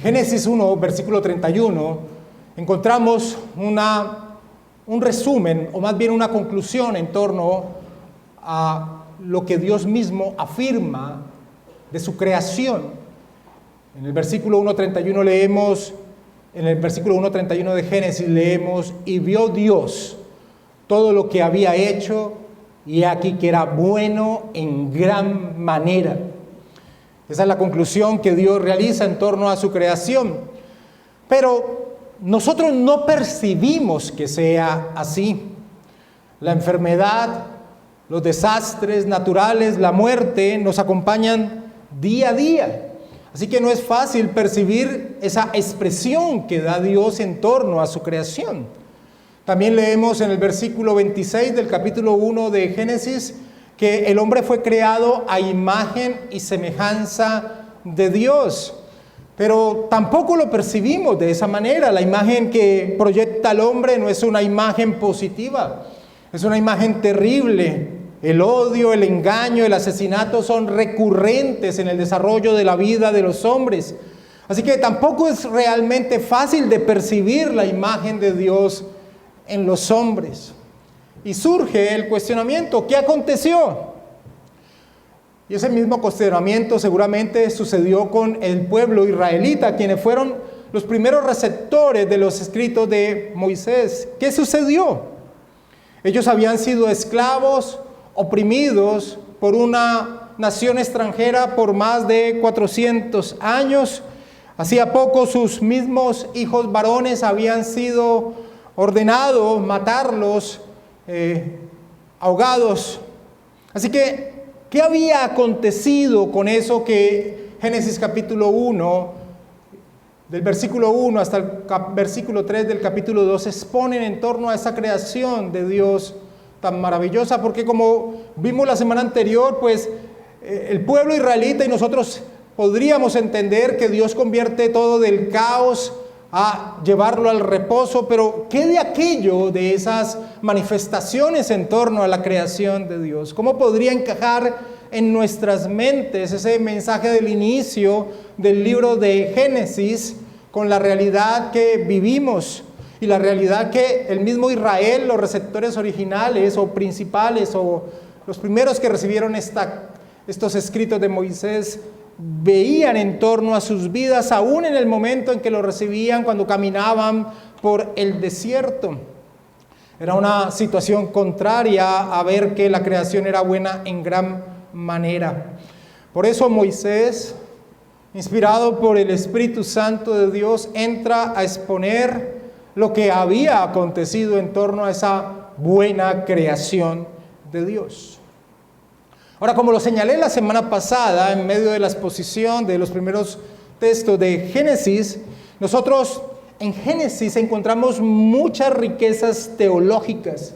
Génesis 1, versículo 31, encontramos un resumen, o más bien una conclusión en torno a lo que Dios mismo afirma de su creación. En el versículo 1:31 leemos, en el versículo 1:31 de Génesis leemos: y vio Dios todo lo que había hecho, y aquí que era bueno en gran manera. Esa es la conclusión que Dios realiza en torno a su creación. Pero nosotros no percibimos que sea así. La enfermedad, los desastres naturales, la muerte nos acompañan día a día. Así que no es fácil percibir esa expresión que da Dios en torno a su creación. También leemos en el versículo 26 del capítulo 1 de Génesis que el hombre fue creado a imagen y semejanza de Dios. Pero tampoco lo percibimos de esa manera. La imagen que proyecta el hombre no es una imagen positiva, es una imagen terrible. El odio, el engaño, el asesinato son recurrentes en el desarrollo de la vida de los hombres. Así que tampoco es realmente fácil de percibir la imagen de Dios en los hombres. Y surge el cuestionamiento: ¿qué aconteció? Y ese mismo cuestionamiento seguramente sucedió con el pueblo israelita, quienes fueron los primeros receptores de los escritos de Moisés. ¿Qué sucedió? Ellos habían sido esclavos, oprimidos por una nación extranjera por más de 400 años. Hacía poco sus mismos hijos varones habían sido ordenados matarlos, ahogados. Así que, ¿qué había acontecido con eso que Génesis capítulo 1, del versículo 1 hasta el versículo 3 del capítulo 2, exponen en torno a esa creación de Dios tan maravillosa? Porque como vimos la semana anterior, pues el pueblo israelita y nosotros podríamos entender que Dios convierte todo del caos a llevarlo al reposo, pero ¿qué de aquello, de esas manifestaciones en torno a la creación de Dios? ¿Cómo podría encajar en nuestras mentes ese mensaje del inicio del libro de Génesis con la realidad que vivimos y la realidad que el mismo Israel, los receptores originales o principales o los primeros que recibieron estos escritos de Moisés, veían en torno a sus vidas, aún en el momento en que lo recibían, cuando caminaban por el desierto? Era una situación contraria a ver que la creación era buena en gran manera. Por eso Moisés, inspirado por el Espíritu Santo de Dios, entra a exponer lo que había acontecido en torno a esa buena creación de Dios. Ahora, como lo señalé la semana pasada, en medio de la exposición de los primeros textos de Génesis, nosotros en Génesis encontramos muchas riquezas teológicas,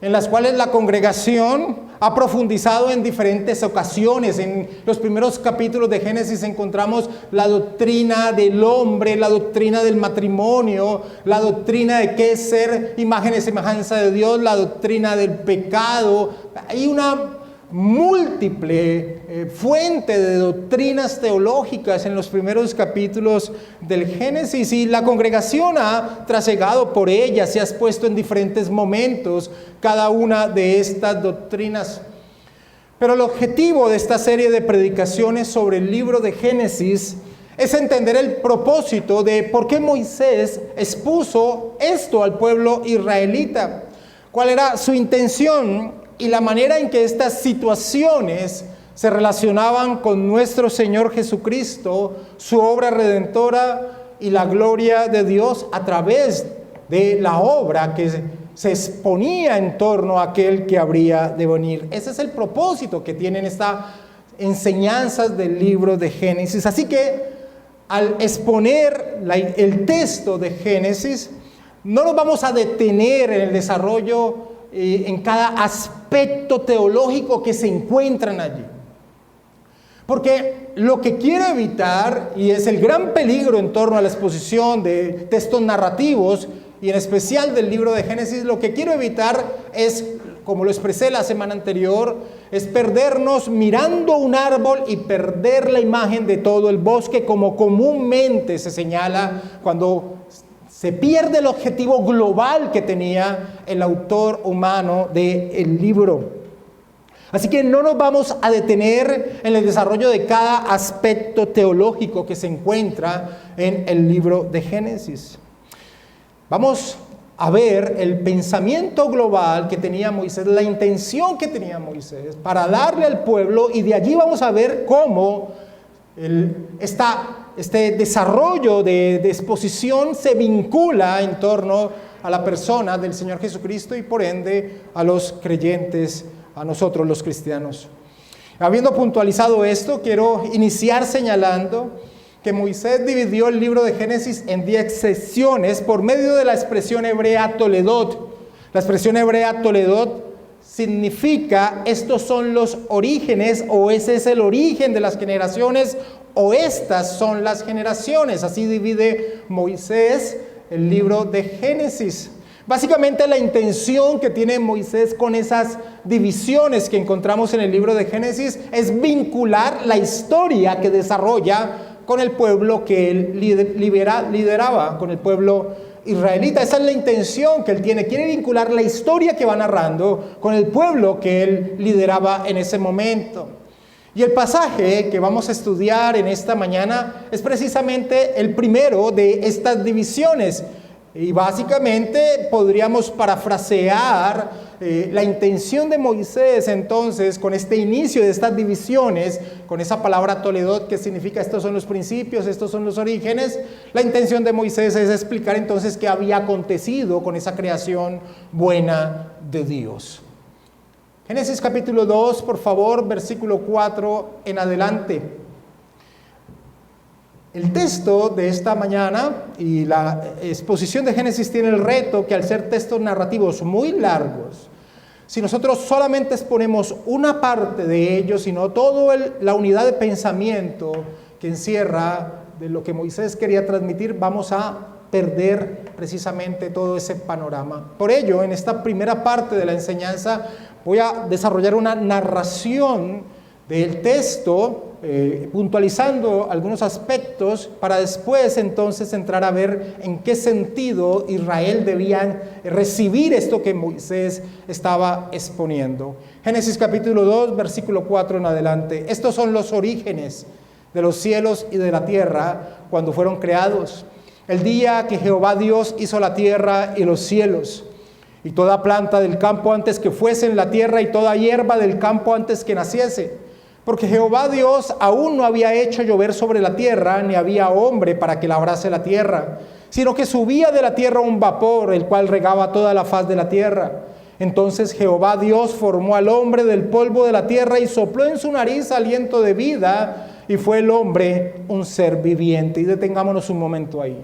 en las cuales la congregación ha profundizado en diferentes ocasiones. En los primeros capítulos de Génesis encontramos la doctrina del hombre, la doctrina del matrimonio, la doctrina de qué es ser imagen y semejanza de Dios, la doctrina del pecado. Hay una múltiple fuente de doctrinas teológicas en los primeros capítulos del Génesis, y la congregación ha trasegado por ellas y ha expuesto en diferentes momentos cada una de estas doctrinas. Pero el objetivo de esta serie de predicaciones sobre el libro de Génesis es entender el propósito de por qué Moisés expuso esto al pueblo israelita, cuál era su intención y la manera en que estas situaciones se relacionaban con nuestro Señor Jesucristo, su obra redentora y la gloria de Dios a través de la obra que se exponía en torno a aquel que habría de venir. Ese es el propósito que tienen estas enseñanzas del libro de Génesis. Así que al exponer el texto de Génesis, no nos vamos a detener en el desarrollo en cada aspecto teológico que se encuentran allí. Porque lo que quiero evitar, y es el gran peligro en torno a la exposición de textos narrativos, y en especial del libro de Génesis, lo que quiero evitar es como lo expresé la semana anterior, es perdernos mirando un árbol y perder la imagen de todo el bosque, como comúnmente se señala cuando se pierde el objetivo global que tenía el autor humano del libro. Así que no nos vamos a detener en el desarrollo de cada aspecto teológico que se encuentra en el libro de Génesis. Vamos a ver el pensamiento global que tenía Moisés, la intención que tenía Moisés para darle al pueblo, y de allí vamos a ver cómo este desarrollo de exposición se vincula en torno a la persona del Señor Jesucristo y por ende a los creyentes, a nosotros los cristianos. Habiendo puntualizado esto, quiero iniciar señalando que Moisés dividió el libro de Génesis en 10 secciones por medio de la expresión hebrea toledot. La expresión hebrea toledot significa estos son los orígenes, o ese es el origen de las generaciones, o estas son las generaciones. Así divide Moisés el libro de Génesis. Básicamente la intención que tiene Moisés con esas divisiones que encontramos en el libro de Génesis es vincular la historia que desarrolla con el pueblo que él lideraba, con el pueblo israelita. Esa es la intención que él tiene. Quiere vincular la historia que va narrando con el pueblo que él lideraba en ese momento. Y el pasaje que vamos a estudiar en esta mañana es precisamente el primero de estas divisiones. Y básicamente podríamos parafrasear la intención de Moisés entonces con este inicio de estas divisiones, con esa palabra toledot que significa estos son los principios, estos son los orígenes. La intención de Moisés es explicar entonces qué había acontecido con esa creación buena de Dios. Génesis capítulo 2, por favor, versículo 4 en adelante. El texto de esta mañana y la exposición de Génesis tiene el reto que al ser textos narrativos muy largos, si nosotros solamente exponemos una parte de ellos, sino toda la unidad de pensamiento que encierra de lo que Moisés quería transmitir, vamos a perder precisamente todo ese panorama. Por ello, en esta primera parte de la enseñanza voy a desarrollar una narración del texto, puntualizando algunos aspectos para después entonces entrar a ver en qué sentido Israel debía recibir esto que Moisés estaba exponiendo. Génesis capítulo 2, versículo 4 en adelante. Estos son los orígenes de los cielos y de la tierra cuando fueron creados. El día que Jehová Dios hizo la tierra y los cielos, y toda planta del campo antes que fuese en la tierra, y toda hierba del campo antes que naciese. Porque Jehová Dios aún no había hecho llover sobre la tierra, ni había hombre para que labrase la tierra, sino que subía de la tierra un vapor, el cual regaba toda la faz de la tierra. Entonces Jehová Dios formó al hombre del polvo de la tierra y sopló en su nariz aliento de vida, y fue el hombre un ser viviente. Y detengámonos un momento ahí.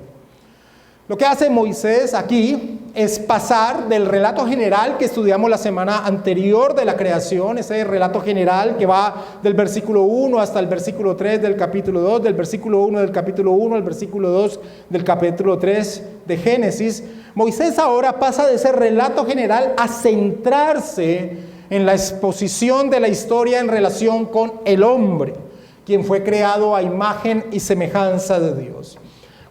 Lo que hace Moisés aquí es pasar del relato general que estudiamos la semana anterior de la creación, ese relato general que va del versículo 1 hasta el versículo 3 del capítulo 2, del versículo 1 del capítulo 1 al versículo 2 del capítulo 3 de Génesis. Moisés ahora pasa de ese relato general a centrarse en la exposición de la historia en relación con el hombre, quien fue creado a imagen y semejanza de Dios.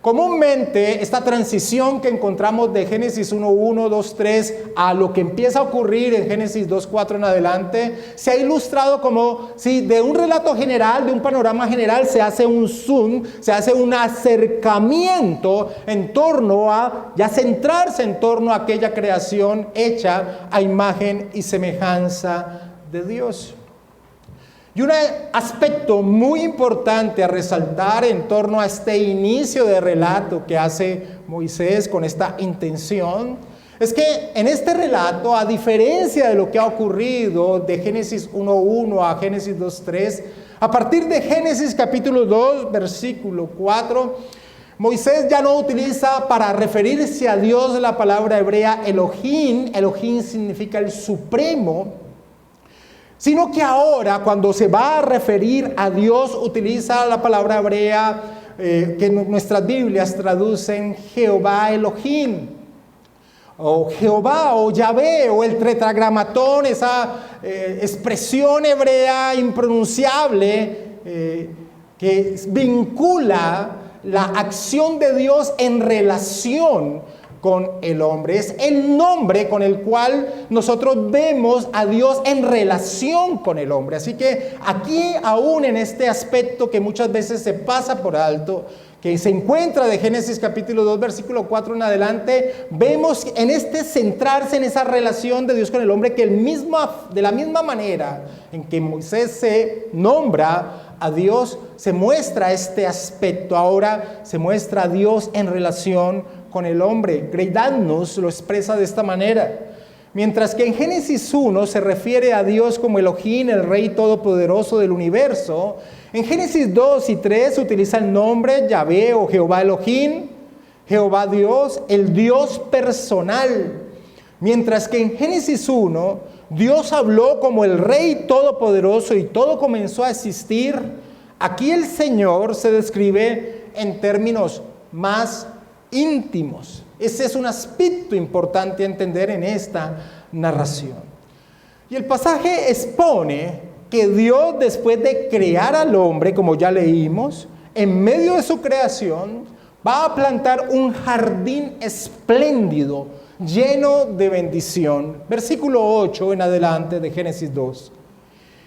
Comúnmente esta transición que encontramos de Génesis 1:1, 2:3 a lo que empieza a ocurrir en Génesis 2:4 en adelante, se ha ilustrado como si de un relato general, de un panorama general, se hace un zoom, se hace un acercamiento en torno a, ya centrarse en torno a aquella creación hecha a imagen y semejanza de Dios. Y un aspecto muy importante a resaltar en torno a este inicio de relato que hace Moisés con esta intención, es que en este relato, a diferencia de lo que ha ocurrido de Génesis 1:1 a Génesis 2:3, a partir de Génesis capítulo 2, versículo 4, Moisés ya no utiliza para referirse a Dios la palabra hebrea Elohim. Elohim significa el supremo. Sino que ahora, cuando se va a referir a Dios, utiliza la palabra hebrea que nuestras Biblias traducen Jehová Elohim. o Jehová, o Yahvé, o el tetragramatón, esa expresión hebrea impronunciable que vincula la acción de Dios en relación con el hombre. Es el nombre con el cual nosotros vemos a Dios en relación con el hombre. Así que aquí, aún en este aspecto que muchas veces se pasa por alto, que se encuentra de Génesis capítulo 2, versículo 4 en adelante, vemos en este centrarse en esa relación de Dios con el hombre, que de la misma manera en que Moisés se nombra a Dios, se muestra este aspecto. Ahora se muestra a Dios en relación con el hombre. Grey Dagnus lo expresa de esta manera. Mientras que en Génesis 1 se refiere a Dios como Elohim, el Rey Todopoderoso del universo, en Génesis 2 y 3 se utiliza el nombre Yahvé o Jehová Elohim, Jehová Dios, el Dios personal. Mientras que en Génesis 1 Dios habló como el Rey Todopoderoso y todo comenzó a existir, aquí el Señor se describe en términos más íntimos. Ese es un aspecto importante a entender en esta narración. Y el pasaje expone que Dios, después de crear al hombre, como ya leímos, en medio de su creación, va a plantar un jardín espléndido, lleno de bendición. Versículo 8 en adelante de Génesis 2.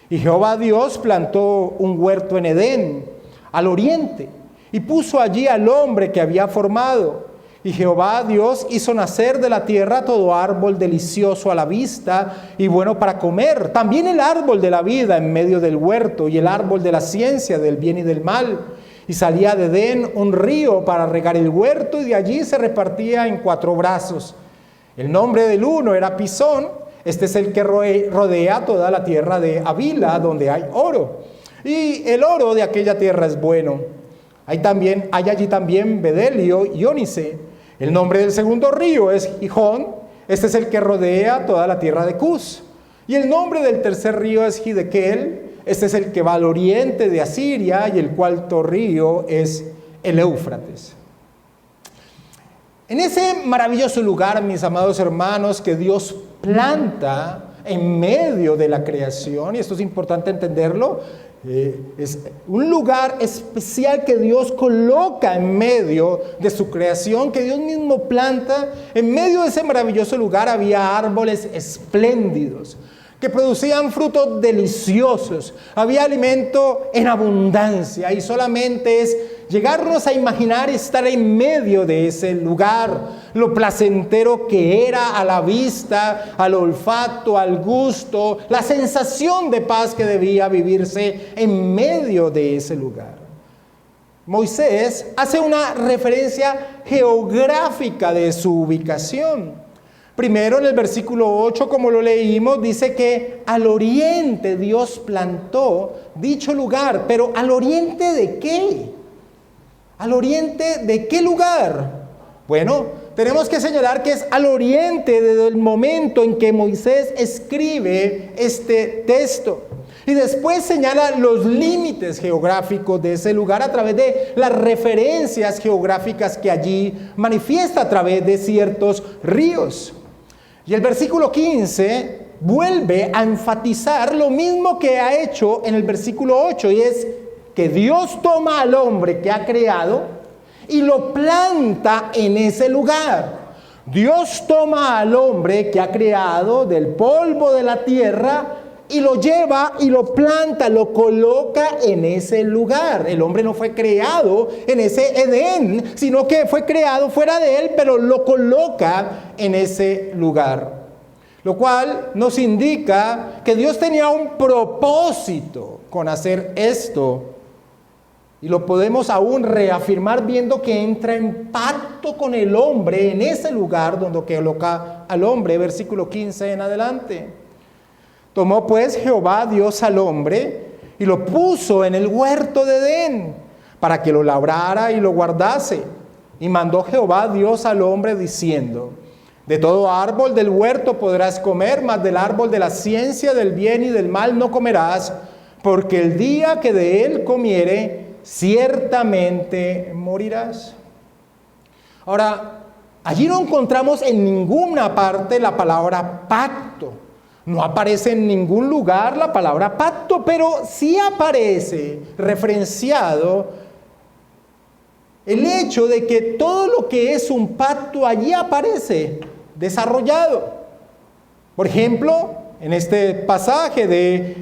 Y Jehová Dios plantó un huerto en Edén, al oriente, y puso allí al hombre que había formado. Y Jehová Dios hizo nacer de la tierra todo árbol delicioso a la vista y bueno para comer. También el árbol de la vida en medio del huerto y el árbol de la ciencia del bien y del mal. Y salía de Edén un río para regar el huerto y de allí se repartía en 4 brazos. El nombre del uno era Pisón. Este es el que rodea toda la tierra de Havila, donde hay oro. Y el oro de aquella tierra es bueno. Hay allí también bedelio y ónice. El nombre del segundo río es Gihón. Este es el que rodea toda la tierra de Cus. Y el nombre del tercer río es Hidekel. Este es el que va al oriente de Asiria. Y el cuarto río es el Éufrates. En ese maravilloso lugar, mis amados hermanos, que Dios planta en medio de la creación, y esto es importante entenderlo, es un lugar especial que Dios coloca en medio de su creación, que Dios mismo planta. En medio de ese maravilloso lugar había árboles espléndidos que producían frutos deliciosos, había alimento en abundancia, y solamente es llegarnos a imaginar estar en medio de ese lugar, lo placentero que era a la vista, al olfato, al gusto, la sensación de paz que debía vivirse en medio de ese lugar. Moisés hace una referencia geográfica de su ubicación. Primero, en el versículo 8, como lo leímos, dice que al oriente Dios plantó dicho lugar. Pero ¿al oriente de qué? ¿Al oriente de qué lugar? Bueno, tenemos que señalar que es al oriente desde el momento en que Moisés escribe este texto. Y después señala los límites geográficos de ese lugar a través de las referencias geográficas que allí manifiesta a través de ciertos ríos. Y el versículo 15 vuelve a enfatizar lo mismo que ha hecho en el versículo 8, y es que Dios toma al hombre que ha creado y lo planta en ese lugar. Dios toma al hombre que ha creado del polvo de la tierra y lo lleva y lo planta, lo coloca en ese lugar. El hombre no fue creado en ese Edén, sino que fue creado fuera de él, pero lo coloca en ese lugar. Lo cual nos indica que Dios tenía un propósito con hacer esto. Y lo podemos aún reafirmar viendo que entra en pacto con el hombre en ese lugar donde coloca al hombre, versículo 15 en adelante. Tomó pues Jehová Dios al hombre y lo puso en el huerto de Edén para que lo labrara y lo guardase. Y mandó Jehová Dios al hombre diciendo: de todo árbol del huerto podrás comer, mas del árbol de la ciencia del bien y del mal no comerás, porque el día que de él comiere, ciertamente morirás. Ahora, Allí no encontramos en ninguna parte la palabra pacto. No aparece en ningún lugar la palabra pacto, pero sí aparece referenciado el hecho de que todo lo que es un pacto allí aparece desarrollado. Por ejemplo, en este pasaje de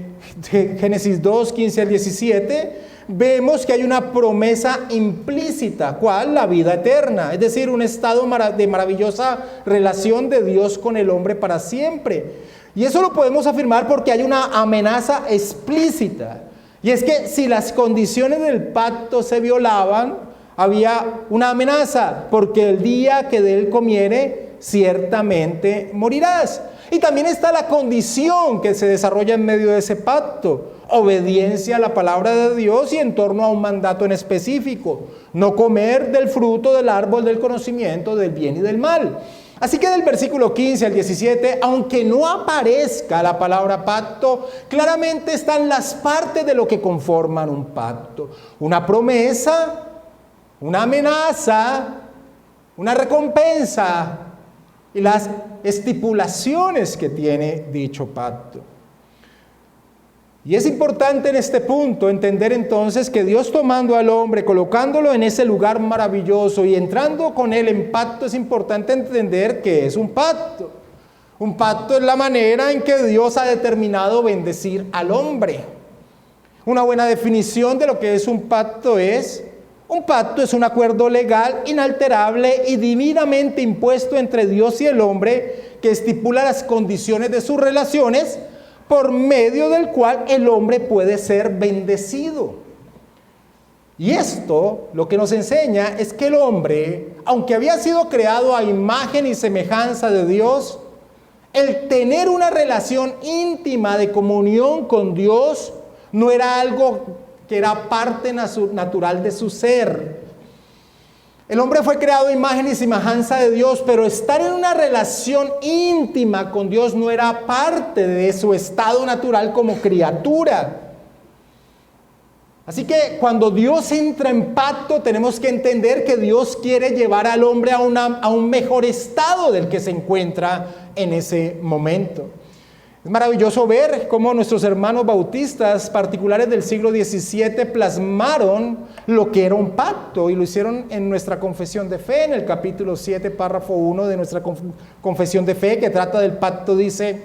Génesis 2, 15 al 17, vemos que hay una promesa implícita. ¿Cuál? La vida eterna, es decir, un estado de maravillosa relación de Dios con el hombre para siempre. Y eso lo podemos afirmar porque hay una amenaza explícita. Y es que si las condiciones del pacto se violaban, había una amenaza, porque el día que de él comiere, ciertamente morirás. Y también está la condición que se desarrolla en medio de ese pacto: obediencia a la palabra de Dios y en torno a un mandato en específico: no comer del fruto del árbol del conocimiento del bien y del mal. Así que del versículo 15 al 17, aunque no aparezca la palabra pacto, claramente están las partes de lo que conforman un pacto: una promesa, una amenaza, una recompensa y las estipulaciones que tiene dicho pacto. Y es importante en este punto entender entonces que Dios, tomando al hombre, colocándolo en ese lugar maravilloso y entrando con él en pacto, es importante entender que es un pacto. Un pacto es la manera en que Dios ha determinado bendecir al hombre. Una buena definición de lo que es un pacto es: un pacto es un acuerdo legal, inalterable y divinamente impuesto entre Dios y el hombre, que estipula las condiciones de sus relaciones, por medio del cual el hombre puede ser bendecido. Y esto lo que nos enseña es que el hombre, aunque había sido creado a imagen y semejanza de Dios, el tener una relación íntima de comunión con Dios no era algo que era parte natural de su ser. El hombre fue creado a imagen y semejanza de Dios, pero estar en una relación íntima con Dios no era parte de su estado natural como criatura. Así que cuando Dios entra en pacto, tenemos que entender que Dios quiere llevar al hombre a un mejor estado del que se encuentra en ese momento. Es maravilloso ver cómo nuestros hermanos bautistas particulares del siglo XVII plasmaron lo que era un pacto, y lo hicieron en nuestra confesión de fe, en el capítulo 7, párrafo 1 de nuestra confesión de fe, que trata del pacto. Dice: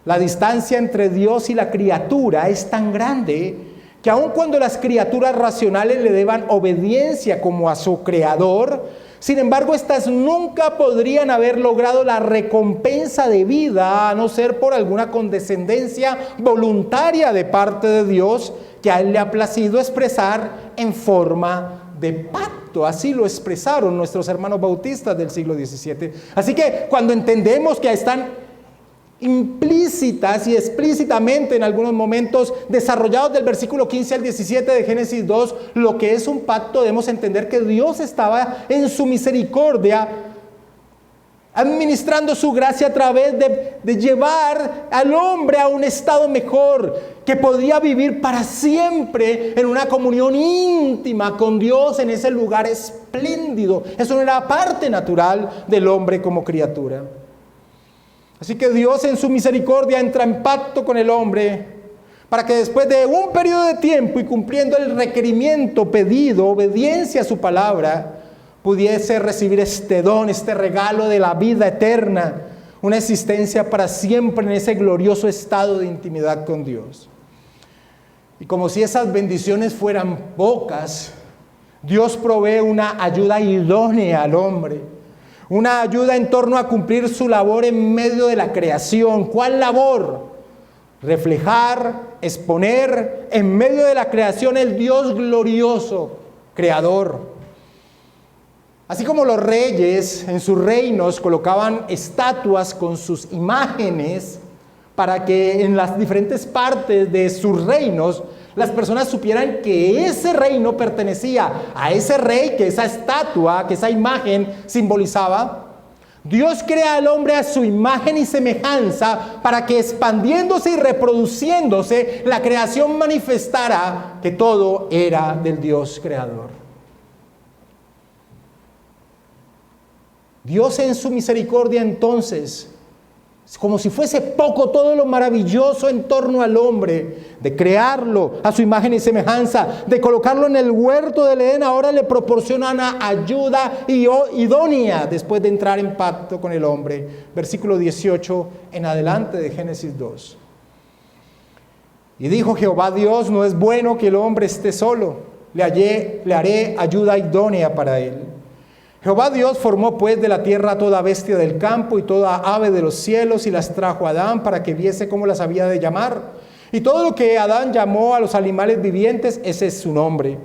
la distancia entre Dios y la criatura es tan grande que aun cuando las criaturas racionales le deban obediencia como a su creador, sin embargo, estas nunca podrían haber logrado la recompensa de vida a no ser por alguna condescendencia voluntaria de parte de Dios, que a él le ha placido expresar en forma de pacto. Así lo expresaron nuestros hermanos bautistas del siglo XVII. Así que cuando entendemos que están implícitas y explícitamente en algunos momentos desarrollados del versículo 15 al 17 de Génesis 2, lo que es un pacto, debemos entender que Dios estaba en su misericordia administrando su gracia a través de llevar al hombre a un estado mejor, que podía vivir para siempre en una comunión íntima con Dios en ese lugar espléndido. Eso no era parte natural del hombre como criatura. Así que Dios en su misericordia entra en pacto con el hombre para que después de un periodo de tiempo y cumpliendo el requerimiento pedido, obediencia a su palabra, pudiese recibir este don, este regalo de la vida eterna, una existencia para siempre en ese glorioso estado de intimidad con Dios. Y como si esas bendiciones fueran pocas, Dios provee una ayuda idónea al hombre. Una ayuda en torno a cumplir su labor en medio de la creación. ¿Cuál labor? Reflejar, exponer en medio de la creación el Dios glorioso, creador. Así como los reyes en sus reinos colocaban estatuas con sus imágenes para que en las diferentes partes de sus reinos las personas supieran que ese reino pertenecía a ese rey, que esa estatua, que esa imagen simbolizaba. Dios crea al hombre a su imagen y semejanza para que, expandiéndose y reproduciéndose, la creación manifestara que todo era del Dios creador. Dios en su misericordia entonces, como si fuese poco todo lo maravilloso en torno al hombre, de crearlo a su imagen y semejanza, de colocarlo en el huerto del Edén, ahora le proporciona una ayuda idónea después de entrar en pacto con el hombre. Versículo 18 en adelante de Génesis 2. Y dijo Jehová Dios, no es bueno que el hombre esté solo, le haré ayuda idónea para él. Jehová Dios formó pues de la tierra toda bestia del campo y toda ave de los cielos y las trajo a Adán para que viese cómo las había de llamar. Y todo lo que Adán llamó a los animales vivientes, ese es su nombre.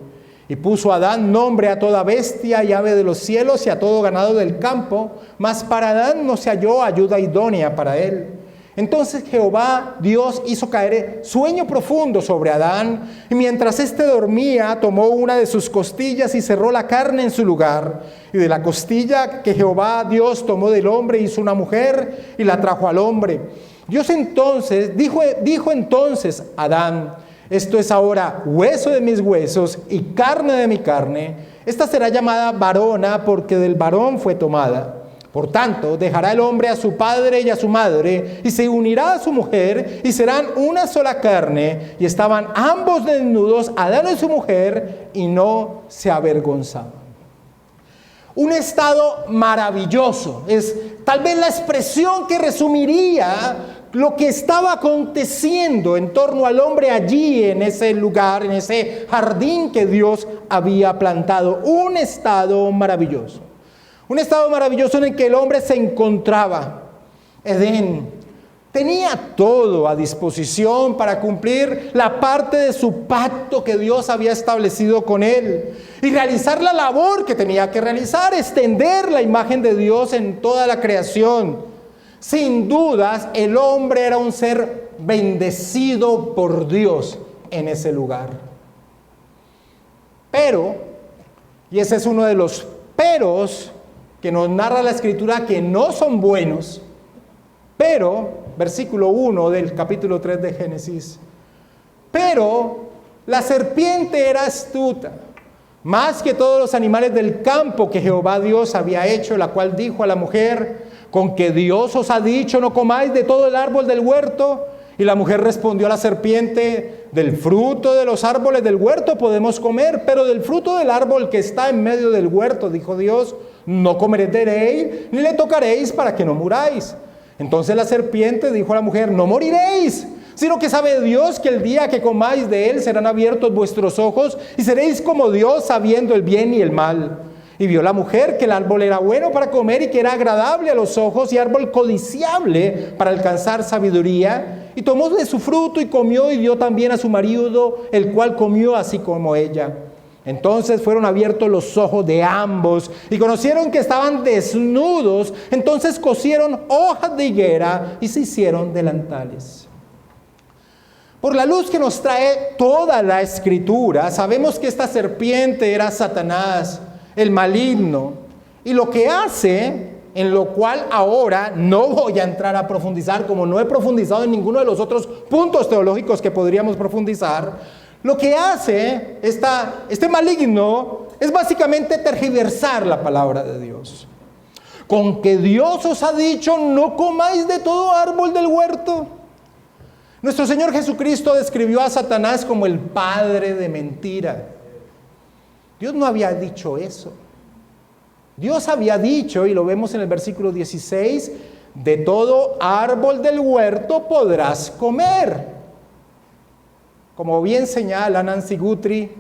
Y puso Adán nombre a toda bestia y ave de los cielos y a todo ganado del campo, mas para Adán no se halló ayuda idónea para él. Entonces Jehová Dios hizo caer sueño profundo sobre Adán, y mientras éste dormía, tomó una de sus costillas y cerró la carne en su lugar. Y de la costilla que Jehová Dios tomó del hombre hizo una mujer y la trajo al hombre. Dios entonces dijo entonces Adán: esto es ahora hueso de mis huesos y carne de mi carne. Esta será llamada varona porque del varón fue tomada. Por tanto, dejará el hombre a su padre y a su madre, y se unirá a su mujer, y serán una sola carne. Y estaban ambos desnudos, Adán y su mujer, y no se avergonzaban. Un estado maravilloso, es tal vez la expresión que resumiría lo que estaba aconteciendo en torno al hombre allí, en ese lugar, en ese jardín que Dios había plantado. Un estado maravilloso. Un estado maravilloso en el que el hombre se encontraba. Edén tenía todo a disposición para cumplir la parte de su pacto que Dios había establecido con él y realizar la labor que tenía que realizar, extender la imagen de Dios en toda la creación. Sin dudas, el hombre era un ser bendecido por Dios en ese lugar. Pero, y ese es uno de los peros que nos narra la Escritura, que no son buenos, pero, versículo 1 del capítulo 3 de Génesis, pero la serpiente era astuta, más que todos los animales del campo que Jehová Dios había hecho, la cual dijo a la mujer: ¿con que Dios os ha dicho no comáis de todo el árbol del huerto? Y la mujer respondió a la serpiente: del fruto de los árboles del huerto podemos comer, pero del fruto del árbol que está en medio del huerto, dijo Dios, no comeréis de él, ni le tocaréis para que no muráis. Entonces la serpiente dijo a la mujer: no moriréis, sino que sabe Dios que el día que comáis de él serán abiertos vuestros ojos y seréis como Dios, sabiendo el bien y el mal. Y vio la mujer que el árbol era bueno para comer y que era agradable a los ojos y árbol codiciable para alcanzar sabiduría. Y tomó de su fruto y comió y dio también a su marido, el cual comió así como ella. Entonces fueron abiertos los ojos de ambos y conocieron que estaban desnudos. Entonces cosieron hojas de higuera y se hicieron delantales. Por la luz que nos trae toda la Escritura, sabemos que esta serpiente era Satanás, el maligno, y lo que hace, en lo cual ahora no voy a entrar a profundizar, como no he profundizado en ninguno de los otros puntos teológicos que podríamos profundizar. Lo que hace este maligno es básicamente tergiversar la palabra de Dios. Con que Dios os ha dicho no comáis de todo árbol del huerto. Nuestro Señor Jesucristo describió a Satanás como el padre de mentira. Dios no había dicho eso. Dios había dicho, y lo vemos en el versículo 16, de todo árbol del huerto podrás comer. Como bien señala Nancy Guthrie,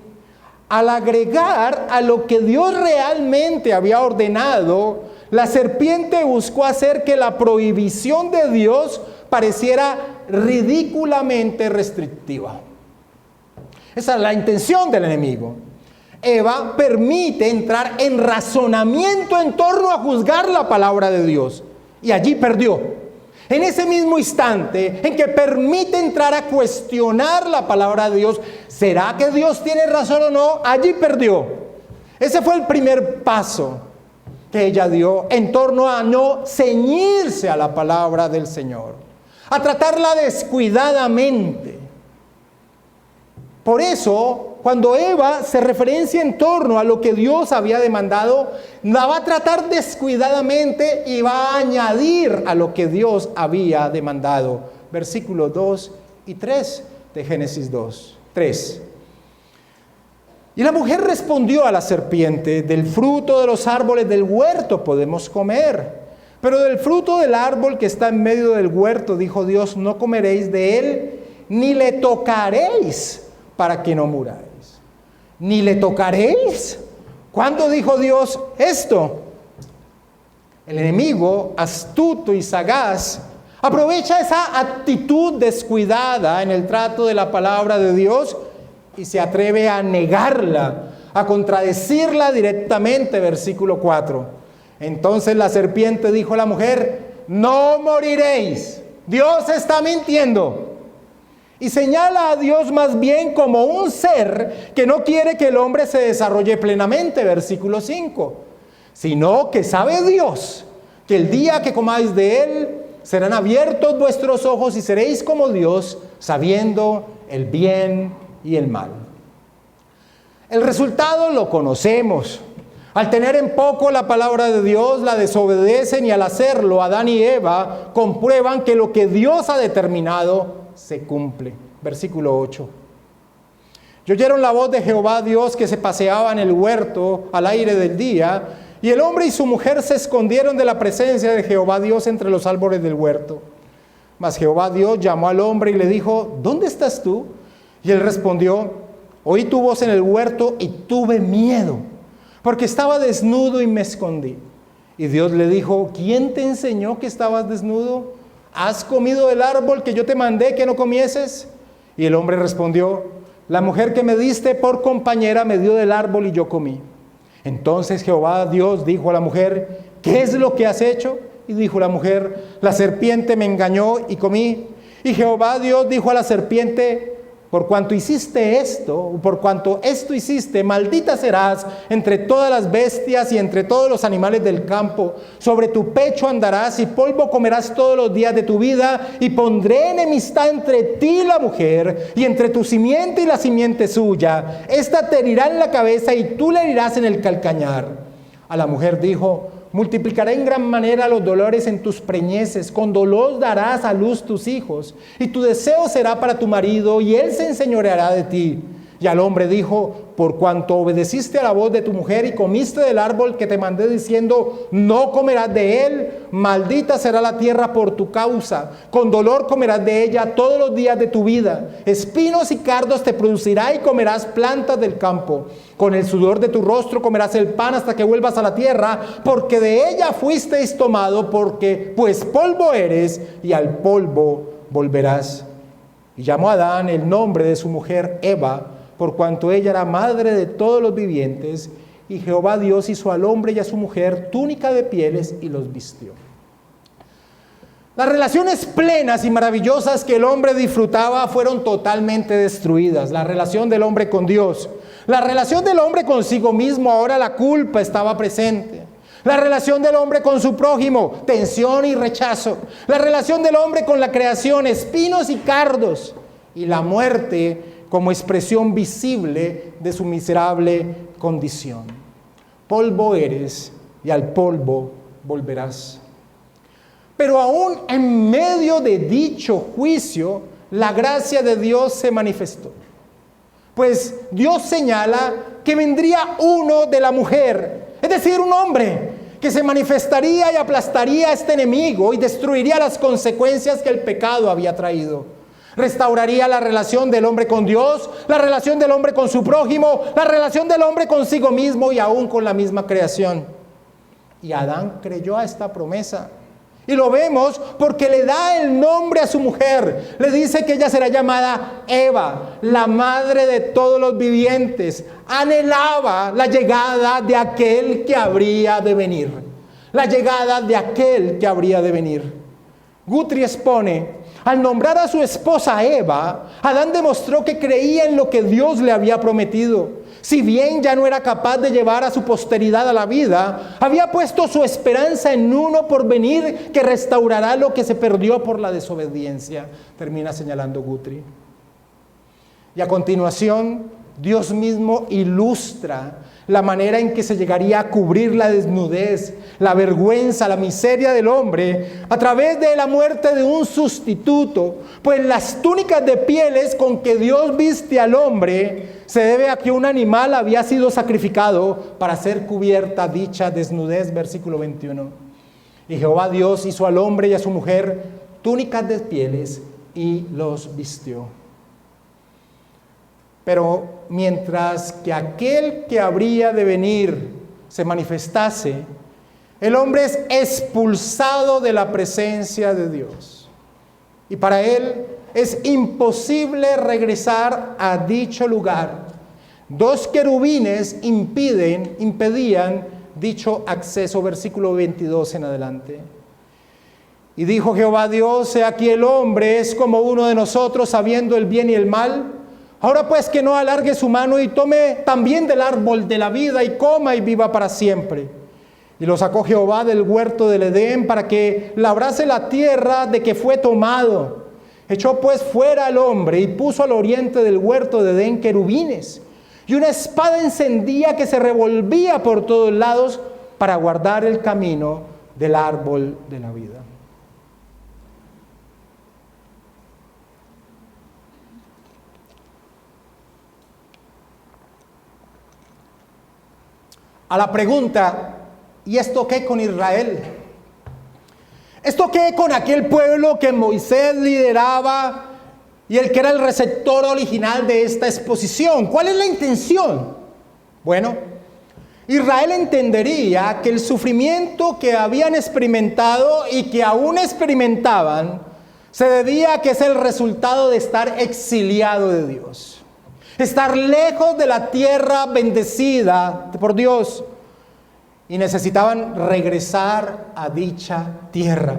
al agregar a lo que Dios realmente había ordenado, la serpiente buscó hacer que la prohibición de Dios pareciera ridículamente restrictiva. Esa es la intención del enemigo. Eva permite entrar en razonamiento en torno a juzgar la palabra de Dios. Y allí perdió. En ese mismo instante en que permite entrar a cuestionar la palabra de Dios, ¿será que Dios tiene razón o no? Allí perdió. Ese fue el primer paso que ella dio en torno a no ceñirse a la palabra del Señor, a tratarla descuidadamente. Por eso, cuando Eva se referencia en torno a lo que Dios había demandado, la va a tratar descuidadamente y va a añadir a lo que Dios había demandado. Versículos 2 y 3 de Génesis 3. Y la mujer respondió a la serpiente: del fruto de los árboles del huerto podemos comer, pero del fruto del árbol que está en medio del huerto, dijo Dios, no comeréis de él, ni le tocaréis, para que no muráis. ¿Ni le tocaréis? ¿Cuándo dijo Dios esto? El enemigo, astuto y sagaz, aprovecha esa actitud descuidada en el trato de la palabra de Dios y se atreve a negarla, a contradecirla directamente. Versículo 4. Entonces la serpiente dijo a la mujer: no moriréis. Dios está mintiendo. Y señala a Dios más bien como un ser que no quiere que el hombre se desarrolle plenamente, versículo 5, sino que sabe Dios que el día que comáis de él, serán abiertos vuestros ojos y seréis como Dios, sabiendo el bien y el mal. El resultado lo conocemos. Al tener en poco la palabra de Dios, la desobedecen, y al hacerlo, Adán y Eva comprueban que lo que Dios ha determinado se cumple. Versículo 8. Y oyeron la voz de Jehová Dios que se paseaba en el huerto al aire del día, y el hombre y su mujer se escondieron de la presencia de Jehová Dios entre los árboles del huerto. Mas Jehová Dios llamó al hombre y le dijo: ¿dónde estás tú? Y él respondió: oí tu voz en el huerto y tuve miedo, porque estaba desnudo y me escondí. Y Dios le dijo: ¿quién te enseñó que estabas desnudo? ¿Has comido del árbol que yo te mandé que no comieses? Y el hombre respondió: la mujer que me diste por compañera me dio del árbol y yo comí. Entonces Jehová Dios dijo a la mujer: ¿qué es lo que has hecho? Y dijo la mujer: la serpiente me engañó y comí. Y Jehová Dios dijo a la serpiente: por cuanto hiciste esto, por cuanto esto hiciste, maldita serás entre todas las bestias y entre todos los animales del campo. Sobre tu pecho andarás y polvo comerás todos los días de tu vida. Y pondré enemistad entre ti y la mujer, y entre tu simiente y la simiente suya. Esta te herirá en la cabeza y tú le herirás en el calcañar. A la mujer dijo: multiplicaré en gran manera los dolores en tus preñeces, con dolor darás a luz tus hijos, y tu deseo será para tu marido, y él se enseñoreará de ti. Y al hombre dijo: por cuanto obedeciste a la voz de tu mujer y comiste del árbol que te mandé diciendo: no comerás de él, maldita será la tierra por tu causa, con dolor comerás de ella todos los días de tu vida. Espinos y cardos te producirá y comerás plantas del campo. Con el sudor de tu rostro comerás el pan hasta que vuelvas a la tierra, porque de ella fuisteis tomado, pues polvo eres y al polvo volverás. Y llamó a Adán el nombre de su mujer Eva, por cuanto ella era madre de todos los vivientes. Y Jehová Dios hizo al hombre y a su mujer túnica de pieles y los vistió. Las relaciones plenas y maravillosas que el hombre disfrutaba fueron totalmente destruidas. La relación del hombre con Dios, la relación del hombre consigo mismo, ahora la culpa estaba presente. La relación del hombre con su prójimo, tensión y rechazo. La relación del hombre con la creación, espinos y cardos. Y la muerte como expresión visible de su miserable condición. Polvo eres y al polvo volverás. Pero aún en medio de dicho juicio, la gracia de Dios se manifestó. Pues Dios señala que vendría uno de la mujer, es decir, un hombre, que se manifestaría y aplastaría a este enemigo y destruiría las consecuencias que el pecado había traído. Restauraría la relación del hombre con Dios, la relación del hombre con su prójimo, la relación del hombre consigo mismo y aún con la misma creación. Y Adán creyó a esta promesa. Y lo vemos porque le da el nombre a su mujer. Le dice que ella será llamada Eva, la madre de todos los vivientes. Anhelaba la llegada de aquel que habría de venir. La llegada de aquel que habría de venir. Guthrie expone: al nombrar a su esposa Eva, Adán demostró que creía en lo que Dios le había prometido. Si bien ya no era capaz de llevar a su posteridad a la vida, había puesto su esperanza en uno por venir que restaurará lo que se perdió por la desobediencia. Termina señalando Guthrie. Y a continuación, Dios mismo ilustra la manera en que se llegaría a cubrir la desnudez, la vergüenza, la miseria del hombre a través de la muerte de un sustituto. Pues las túnicas de pieles con que Dios viste al hombre se debe a que un animal había sido sacrificado para ser cubierta dicha desnudez, versículo 21. Y Jehová Dios hizo al hombre y a su mujer túnicas de pieles y los vistió. Pero mientras que aquel que habría de venir se manifestase, el hombre es expulsado de la presencia de Dios. Y para él es imposible regresar a dicho lugar. Dos querubines impedían dicho acceso, versículo 22 en adelante. Y dijo Jehová Dios: he aquí el hombre es como uno de nosotros, sabiendo el bien y el mal. Ahora pues que no alargue su mano y tome también del árbol de la vida y coma y viva para siempre. Y lo sacó Jehová del huerto del Edén para que labrase la tierra de que fue tomado. Echó pues fuera al hombre y puso al oriente del huerto de Edén querubines y una espada encendida que se revolvía por todos lados para guardar el camino del árbol de la vida. A la pregunta, ¿y esto qué con Israel? ¿Esto qué con aquel pueblo que Moisés lideraba y el que era el receptor original de esta exposición? ¿Cuál es la intención? Bueno, Israel entendería que el sufrimiento que habían experimentado y que aún experimentaban se debía a que es el resultado de estar exiliado de Dios. Estar lejos de la tierra bendecida por Dios. Y necesitaban regresar a dicha tierra.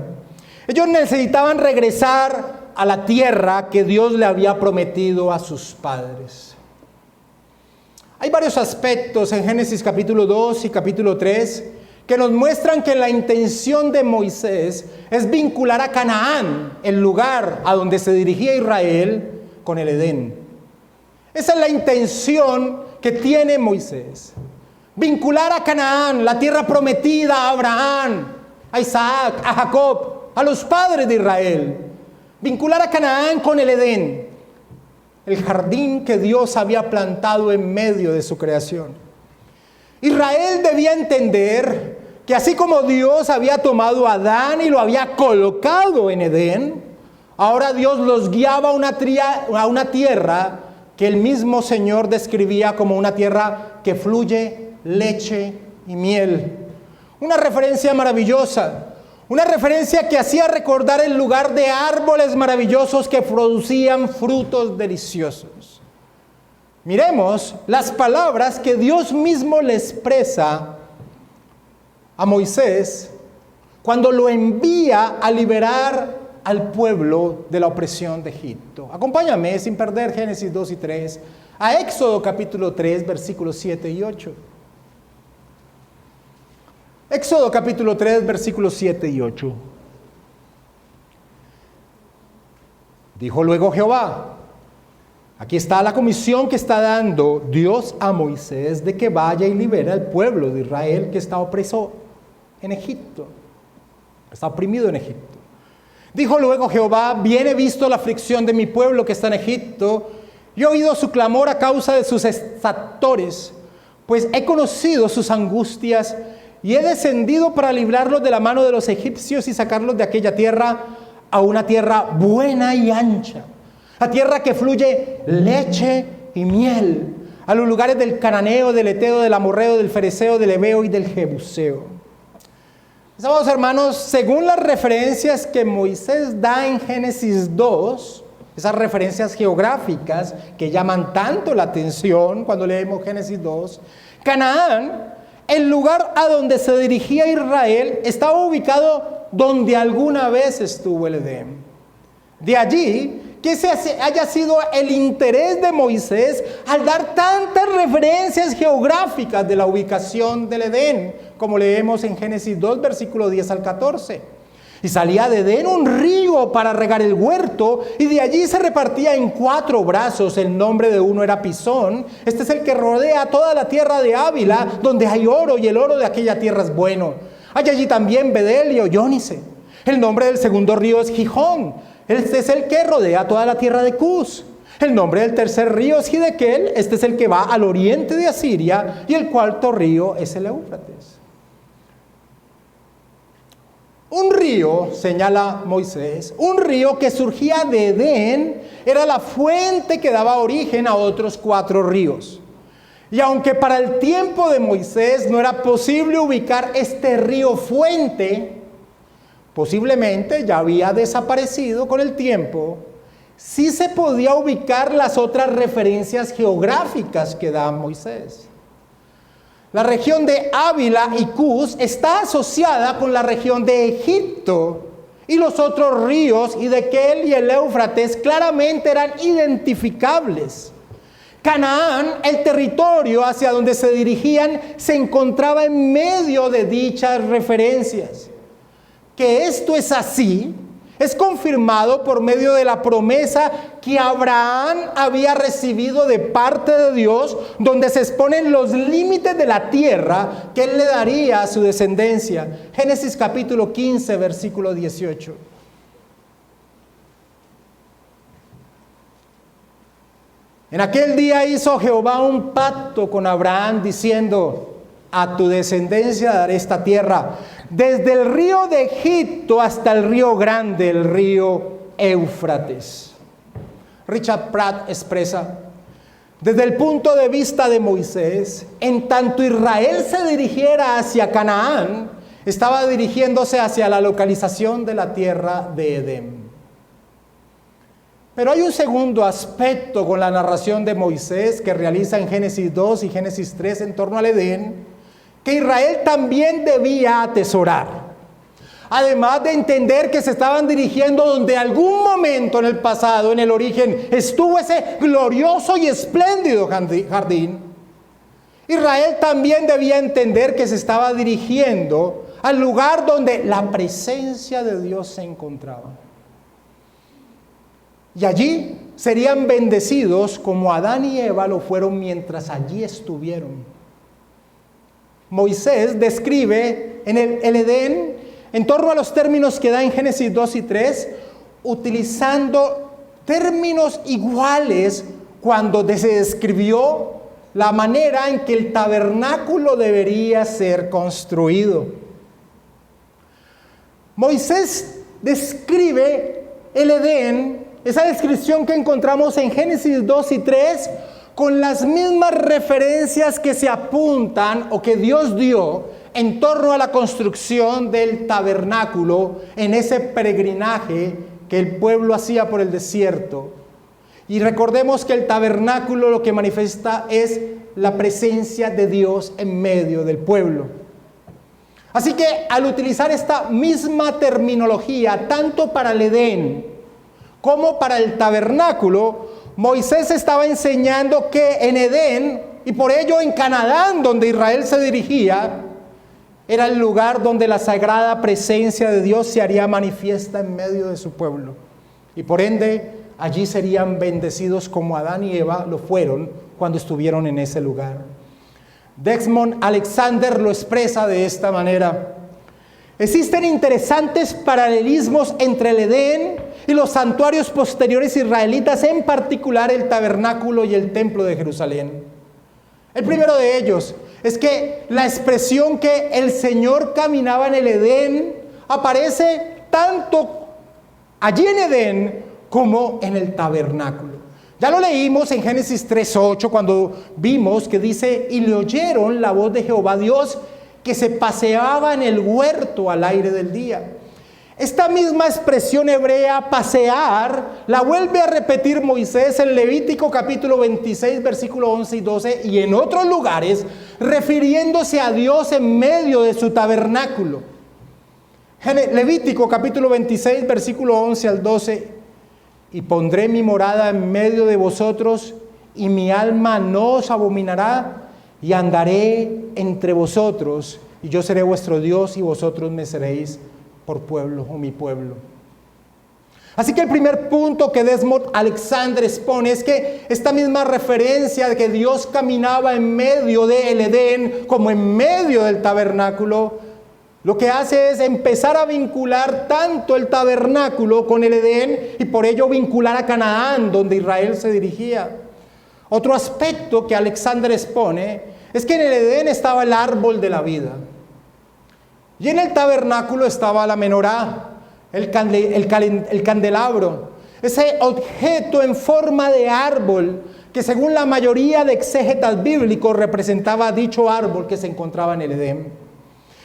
Ellos necesitaban regresar a la tierra que Dios le había prometido a sus padres. Hay varios aspectos en Génesis capítulo 2 y capítulo 3 que nos muestran que la intención de Moisés es vincular a Canaán, el lugar a donde se dirigía Israel, con el Edén. Esa es la intención que tiene Moisés. Vincular a Canaán, la tierra prometida a Abraham, a Isaac, a Jacob, a los padres de Israel. Vincular a Canaán con el Edén, el jardín que Dios había plantado en medio de su creación. Israel debía entender que así como Dios había tomado a Adán y lo había colocado en Edén, ahora Dios los guiaba a una tierra que el mismo Señor describía como una tierra que fluye leche y miel. Una referencia maravillosa, una referencia que hacía recordar el lugar de árboles maravillosos que producían frutos deliciosos. Miremos las palabras que Dios mismo le expresa a Moisés cuando lo envía a liberar al pueblo de la opresión de Egipto. Acompáñame, sin perder Génesis 2 y 3, a Éxodo capítulo 3, versículos 7 y 8. Éxodo capítulo 3, versículos 7 y 8. Dijo luego Jehová: aquí está la comisión que está dando Dios a Moisés de que vaya y libere al pueblo de Israel que está opreso en Egipto, está oprimido en Egipto. Dijo luego Jehová: bien he visto la aflicción de mi pueblo que está en Egipto, y he oído su clamor a causa de sus exactores, pues he conocido sus angustias, y he descendido para librarlos de la mano de los egipcios y sacarlos de aquella tierra a una tierra buena y ancha, a tierra que fluye leche y miel, a los lugares del cananeo, del eteo, del amorreo, del fereceo, del heveo y del jebuseo. Amados hermanos, según las referencias que Moisés da en Génesis 2, esas referencias geográficas que llaman tanto la atención cuando leemos Génesis 2, Canaán, el lugar a donde se dirigía Israel, estaba ubicado donde alguna vez estuvo el Edén. De allí que ese haya sido el interés de Moisés al dar tantas referencias geográficas de la ubicación del Edén, como leemos en Génesis 2, versículo 10 al 14. Y salía de Edén un río para regar el huerto, y de allí se repartía en 4 brazos. El nombre de uno era Pisón. Este es el que rodea toda la tierra de Ávila, donde hay oro, y el oro de aquella tierra es bueno. Hay allí también Bedelio, Yónice. El nombre del segundo río es Gijón. Este es el que rodea toda la tierra de Cus. El nombre del tercer río es Hidekel. Este es el que va al oriente de Asiria. Y el cuarto río es el Éufrates. Un río, señala Moisés, un río que surgía de Edén, era la fuente que daba origen a otros 4 ríos. Y aunque para el tiempo de Moisés no era posible ubicar este río fuente, posiblemente ya había desaparecido con el tiempo, sí se podía ubicar las otras referencias geográficas que da Moisés. La región de Ávila y Cus está asociada con la región de Egipto, y los otros ríos, Hidekel y el Éufrates, claramente eran identificables. Canaán, el territorio hacia donde se dirigían, se encontraba en medio de dichas referencias. Que esto es así es confirmado por medio de la promesa que Abraham había recibido de parte de Dios, donde se exponen los límites de la tierra que él le daría a su descendencia. Génesis capítulo 15, versículo 18. En aquel día hizo Jehová un pacto con Abraham diciendo: a tu descendencia daré esta tierra, desde el río de Egipto hasta el río grande, el río Éufrates. Richard Pratt expresa: desde el punto de vista de Moisés, en tanto Israel se dirigiera hacia Canaán, estaba dirigiéndose hacia la localización de la tierra de Edén. Pero hay un segundo aspecto con la narración de Moisés que realiza en Génesis 2 y Génesis 3 en torno al Edén, que Israel también debía atesorar. Además de entender que se estaban dirigiendo donde algún momento en el pasado, en el origen, estuvo ese glorioso y espléndido jardín, Israel también debía entender que se estaba dirigiendo al lugar donde la presencia de Dios se encontraba. Y allí serían bendecidos como Adán y Eva lo fueron mientras allí estuvieron. Moisés describe en el Edén, en torno a los términos que da en Génesis 2 y 3, utilizando términos iguales cuando se describió la manera en que el tabernáculo debería ser construido. Moisés describe el Edén, esa descripción que encontramos en Génesis 2 y 3, con las mismas referencias que se apuntan o que Dios dio en torno a la construcción del tabernáculo en ese peregrinaje que el pueblo hacía por el desierto. Y recordemos que el tabernáculo lo que manifiesta es la presencia de Dios en medio del pueblo. Así que al utilizar esta misma terminología, tanto para el Edén como para el tabernáculo, Moisés estaba enseñando que en Edén, y por ello en Canaán, donde Israel se dirigía, era el lugar donde la sagrada presencia de Dios se haría manifiesta en medio de su pueblo. Y por ende, allí serían bendecidos como Adán y Eva lo fueron cuando estuvieron en ese lugar. Desmond Alexander lo expresa de esta manera: existen interesantes paralelismos entre el Edén y los santuarios posteriores israelitas, en particular el tabernáculo y el templo de Jerusalén. El primero de ellos es que la expresión que el Señor caminaba en el Edén aparece tanto allí en Edén como en el tabernáculo. Ya lo leímos en Génesis 3:8 cuando vimos que dice: y le oyeron la voz de Jehová Dios que se paseaba en el huerto al aire del día. Esta misma expresión hebrea, pasear, la vuelve a repetir Moisés en Levítico capítulo 26, versículo 11 y 12, y en otros lugares, refiriéndose a Dios en medio de su tabernáculo. Levítico capítulo 26, versículo 11 al 12, y pondré mi morada en medio de vosotros, y mi alma no os abominará, y andaré entre vosotros, y yo seré vuestro Dios, y vosotros me seréis por pueblo o mi pueblo. Así que el primer punto que Desmond Alexander expone es que esta misma referencia de que Dios caminaba en medio del Edén como en medio del tabernáculo, lo que hace es empezar a vincular tanto el tabernáculo con el Edén y por ello vincular a Canaán, donde Israel se dirigía. Otro aspecto que Alexander expone es que en el Edén estaba el árbol de la vida y en el tabernáculo estaba la menorá, el candelabro, ese objeto en forma de árbol que según la mayoría de exégetas bíblicos representaba dicho árbol que se encontraba en el Edén.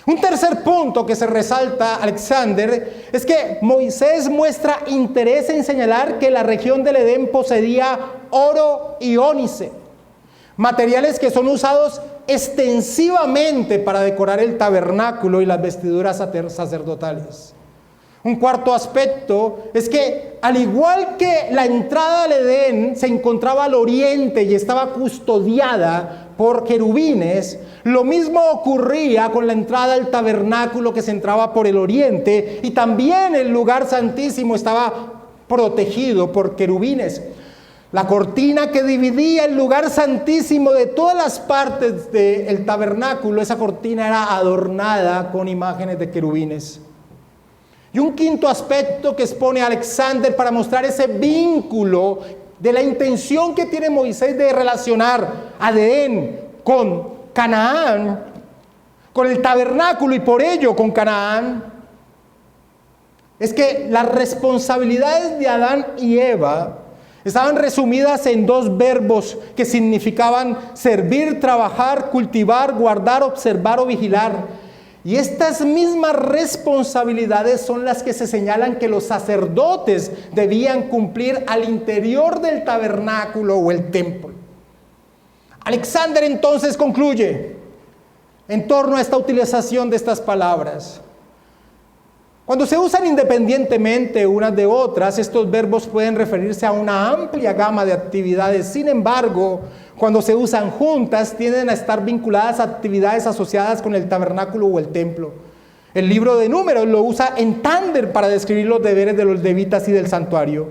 Un tercer punto que se resalta Alexander es que Moisés muestra interés en señalar que la región del Edén poseía oro y ónice, materiales que son usados extensivamente para decorar el tabernáculo y las vestiduras sacerdotales. Un cuarto aspecto es que al igual que la entrada al Edén se encontraba al oriente y estaba custodiada por querubines, lo mismo ocurría con la entrada al tabernáculo que se entraba por el oriente y también el lugar santísimo estaba protegido por querubines. La cortina que dividía el lugar santísimo de todas las partes del tabernáculo, esa cortina era adornada con imágenes de querubines. Y un quinto aspecto que expone Alexander para mostrar ese vínculo de la intención que tiene Moisés de relacionar a Edén con Canaán, con el tabernáculo y por ello con Canaán, es que las responsabilidades de Adán y Eva estaban resumidas en dos verbos que significaban servir, trabajar, cultivar, guardar, observar o vigilar. Y estas mismas responsabilidades son las que se señalan que los sacerdotes debían cumplir al interior del tabernáculo o el templo. Alexander entonces concluye en torno a esta utilización de estas palabras. Cuando se usan independientemente unas de otras, estos verbos pueden referirse a una amplia gama de actividades. Sin embargo, cuando se usan juntas, tienden a estar vinculadas a actividades asociadas con el tabernáculo o el templo. El libro de Números lo usa en tándem para describir los deberes de los levitas y del santuario.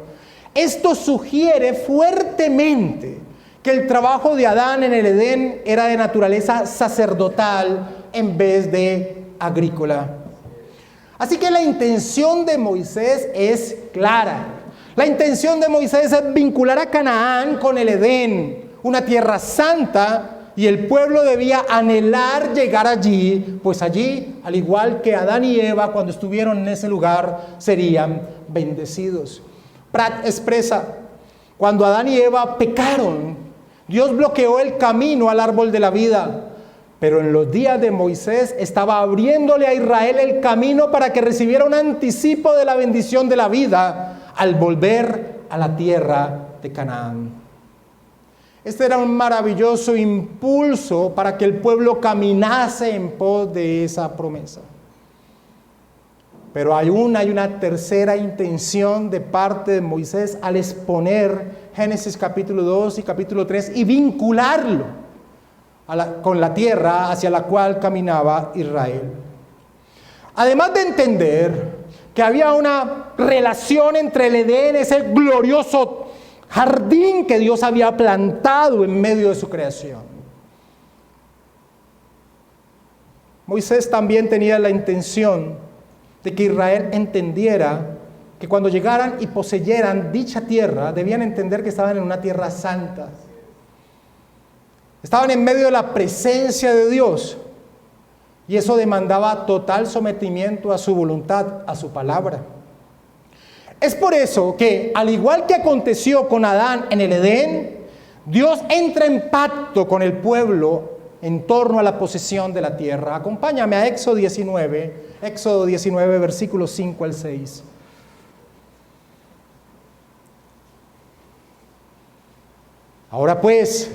Esto sugiere fuertemente que el trabajo de Adán en el Edén era de naturaleza sacerdotal en vez de agrícola. Así que la intención de Moisés es clara. La intención de Moisés es vincular a Canaán con el Edén, una tierra santa, y el pueblo debía anhelar llegar allí, pues allí, al igual que Adán y Eva, cuando estuvieron en ese lugar, serían bendecidos. Pratt expresa, cuando Adán y Eva pecaron, Dios bloqueó el camino al árbol de la vida. Pero en los días de Moisés estaba abriéndole a Israel el camino para que recibiera un anticipo de la bendición de la vida al volver a la tierra de Canaán. Este era un maravilloso impulso para que el pueblo caminase en pos de esa promesa. Pero aún hay una tercera intención de parte de Moisés al exponer Génesis capítulo 2 y capítulo 3 y vincularlo con la tierra hacia la cual caminaba Israel. Además de entender que había una relación entre el Edén, ese glorioso jardín que Dios había plantado en medio de su creación, Moisés también tenía la intención de que Israel entendiera que cuando llegaran y poseyeran dicha tierra, debían entender que estaban en una tierra santa. Estaban en medio de la presencia de Dios y eso demandaba total sometimiento a su voluntad, a su palabra. Es por eso que, al igual que aconteció con Adán en el Edén, Dios entra en pacto con el pueblo en torno a la posesión de la tierra. Acompáñame a Éxodo 19, versículos 5 al 6. Ahora pues,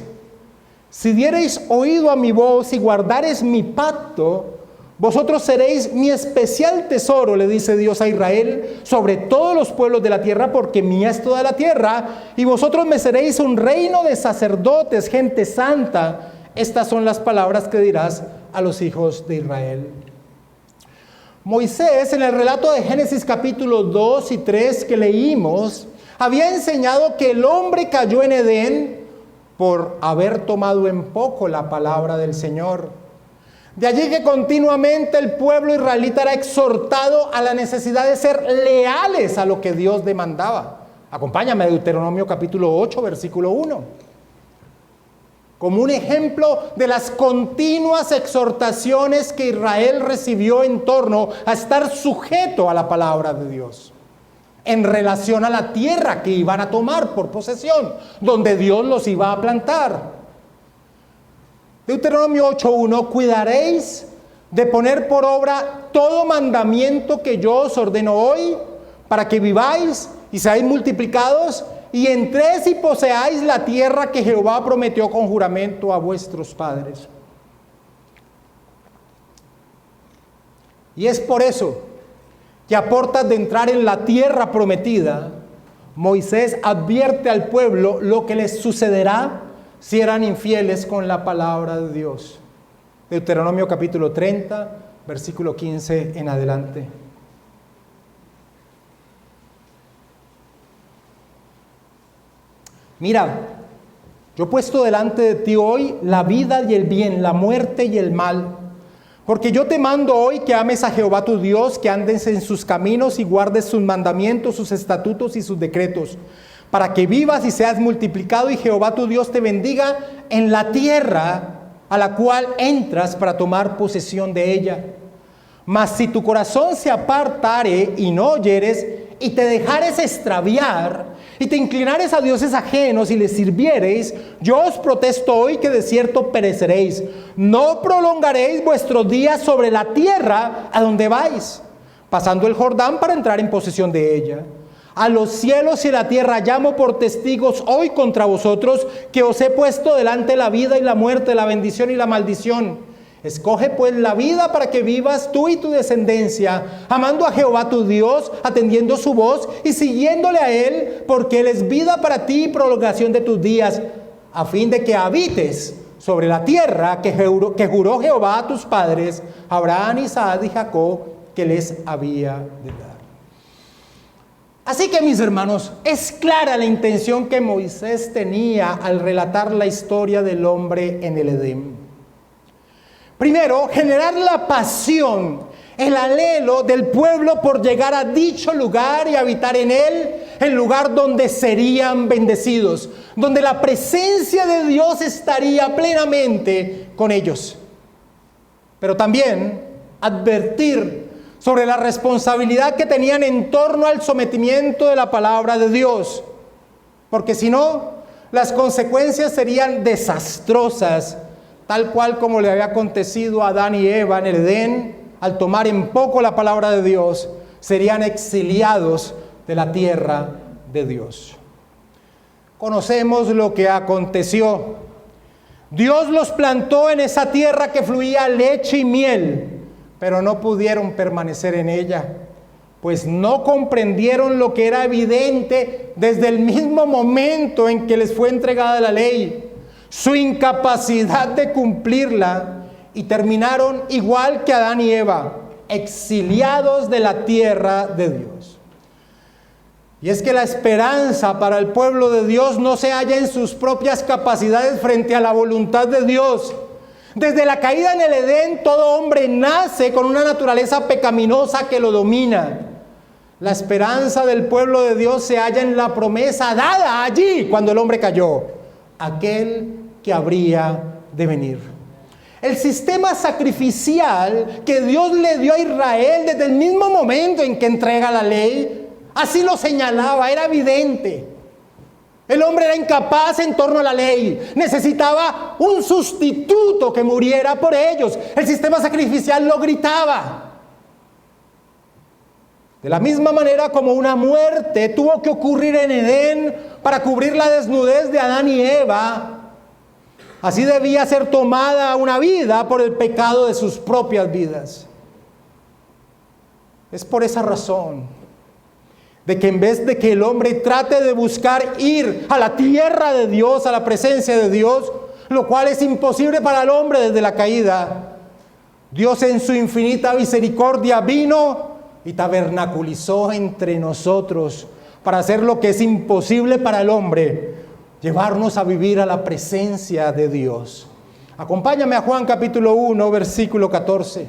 si diereis oído a mi voz y guardareis mi pacto, vosotros seréis mi especial tesoro, le dice Dios a Israel, sobre todos los pueblos de la tierra, porque mía es toda la tierra, y vosotros me seréis un reino de sacerdotes, gente santa. Estas son las palabras que dirás a los hijos de Israel. Moisés, en el relato de Génesis capítulo 2 y 3 que leímos, había enseñado que el hombre cayó en Edén por haber tomado en poco la palabra del Señor. De allí que continuamente el pueblo israelita era exhortado a la necesidad de ser leales a lo que Dios demandaba. Acompáñame a Deuteronomio capítulo 8, versículo 1. Como un ejemplo de las continuas exhortaciones que Israel recibió en torno a estar sujeto a la palabra de Dios, en relación a la tierra que iban a tomar por posesión, donde Dios los iba a plantar. Deuteronomio 8:1, cuidaréis de poner por obra todo mandamiento que yo os ordeno hoy, para que viváis y seáis multiplicados, y entréis y poseáis la tierra que Jehová prometió con juramento a vuestros padres. Y es por eso que a portas de entrar en la tierra prometida, Moisés advierte al pueblo lo que les sucederá si eran infieles con la palabra de Dios. Deuteronomio capítulo 30, versículo 15 en adelante. Mira, yo he puesto delante de ti hoy la vida y el bien, la muerte y el mal. Porque yo te mando hoy que ames a Jehová tu Dios, que andes en sus caminos y guardes sus mandamientos, sus estatutos y sus decretos, para que vivas y seas multiplicado y Jehová tu Dios te bendiga en la tierra a la cual entras para tomar posesión de ella. Mas si tu corazón se apartare y no oyeres y te dejares extraviar y te inclinares a dioses ajenos y les sirviereis, yo os protesto hoy que de cierto pereceréis. No prolongaréis vuestros días sobre la tierra a donde vais, pasando el Jordán para entrar en posesión de ella. A los cielos y la tierra llamo por testigos hoy contra vosotros, que os he puesto delante la vida y la muerte, la bendición y la maldición. Escoge pues la vida para que vivas tú y tu descendencia, amando a Jehová tu Dios, atendiendo su voz y siguiéndole a Él, porque Él es vida para ti y prolongación de tus días, a fin de que habites sobre la tierra que juró Jehová a tus padres, Abraham, Isaac y Jacob, que les había de dar. Así que, mis hermanos, es clara la intención que Moisés tenía al relatar la historia del hombre en el Edén. Primero, generar la pasión, el anhelo del pueblo por llegar a dicho lugar y habitar en él, el lugar donde serían bendecidos, donde la presencia de Dios estaría plenamente con ellos. Pero también advertir sobre la responsabilidad que tenían en torno al sometimiento de la palabra de Dios, porque si no, las consecuencias serían desastrosas, tal cual como le había acontecido a Adán y Eva en el Edén. Al tomar en poco la palabra de Dios, serían exiliados de la tierra de Dios. Conocemos lo que aconteció. Dios los plantó en esa tierra que fluía leche y miel, pero no pudieron permanecer en ella, pues no comprendieron lo que era evidente desde el mismo momento en que les fue entregada la ley, su incapacidad de cumplirla, y terminaron igual que Adán y Eva, exiliados de la tierra de Dios. Y es que la esperanza para el pueblo de Dios no se halla en sus propias capacidades frente a la voluntad de Dios. Desde la caída en el Edén, todo hombre nace con una naturaleza pecaminosa que lo domina. La esperanza del pueblo de Dios se halla en la promesa dada allí cuando el hombre cayó, aquel que habría de venir. El sistema sacrificial que Dios le dio a Israel desde el mismo momento en que entrega la ley, así lo señalaba, era evidente. El hombre era incapaz en torno a la ley, necesitaba un sustituto que muriera por ellos. El sistema sacrificial lo gritaba. De la misma manera como una muerte tuvo que ocurrir en Edén para cubrir la desnudez de Adán y Eva, así debía ser tomada una vida por el pecado de sus propias vidas. Es por esa razón de que en vez de que el hombre trate de buscar ir a la tierra de Dios, a la presencia de Dios, lo cual es imposible para el hombre desde la caída, Dios en su infinita misericordia vino y tabernaculizó entre nosotros para hacer lo que es imposible para el hombre, llevarnos a vivir a la presencia de Dios. Acompáñame a Juan capítulo 1, versículo 14.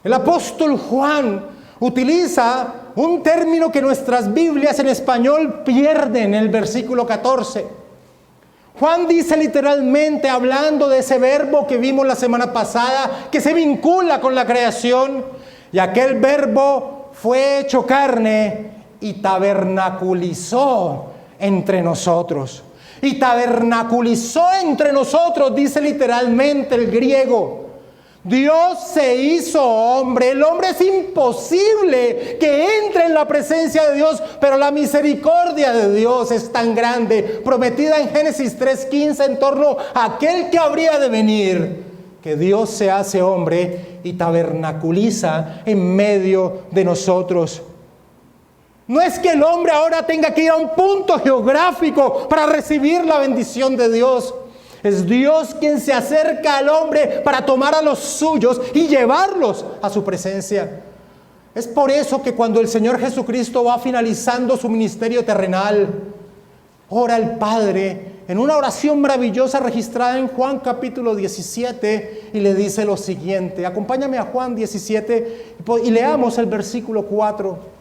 El apóstol Juan utiliza un término que nuestras Biblias en español pierden en el versículo 14. Juan dice literalmente, hablando de ese verbo que vimos la semana pasada, que se vincula con la creación, y aquel verbo fue hecho carne y tabernaculizó entre nosotros. Y tabernaculizó entre nosotros, dice literalmente el griego. Dios se hizo hombre. El hombre es imposible que entre en la presencia de Dios, pero la misericordia de Dios es tan grande, prometida en Génesis 3:15 en torno a aquel que habría de venir, que Dios se hace hombre y tabernaculiza en medio de nosotros. No es que el hombre ahora tenga que ir a un punto geográfico para recibir la bendición de Dios. Es Dios quien se acerca al hombre para tomar a los suyos y llevarlos a su presencia. Es por eso que cuando el Señor Jesucristo va finalizando su ministerio terrenal, ora al Padre en una oración maravillosa registrada en Juan capítulo 17 y le dice lo siguiente. Acompáñame a Juan 17 y leamos el versículo 4.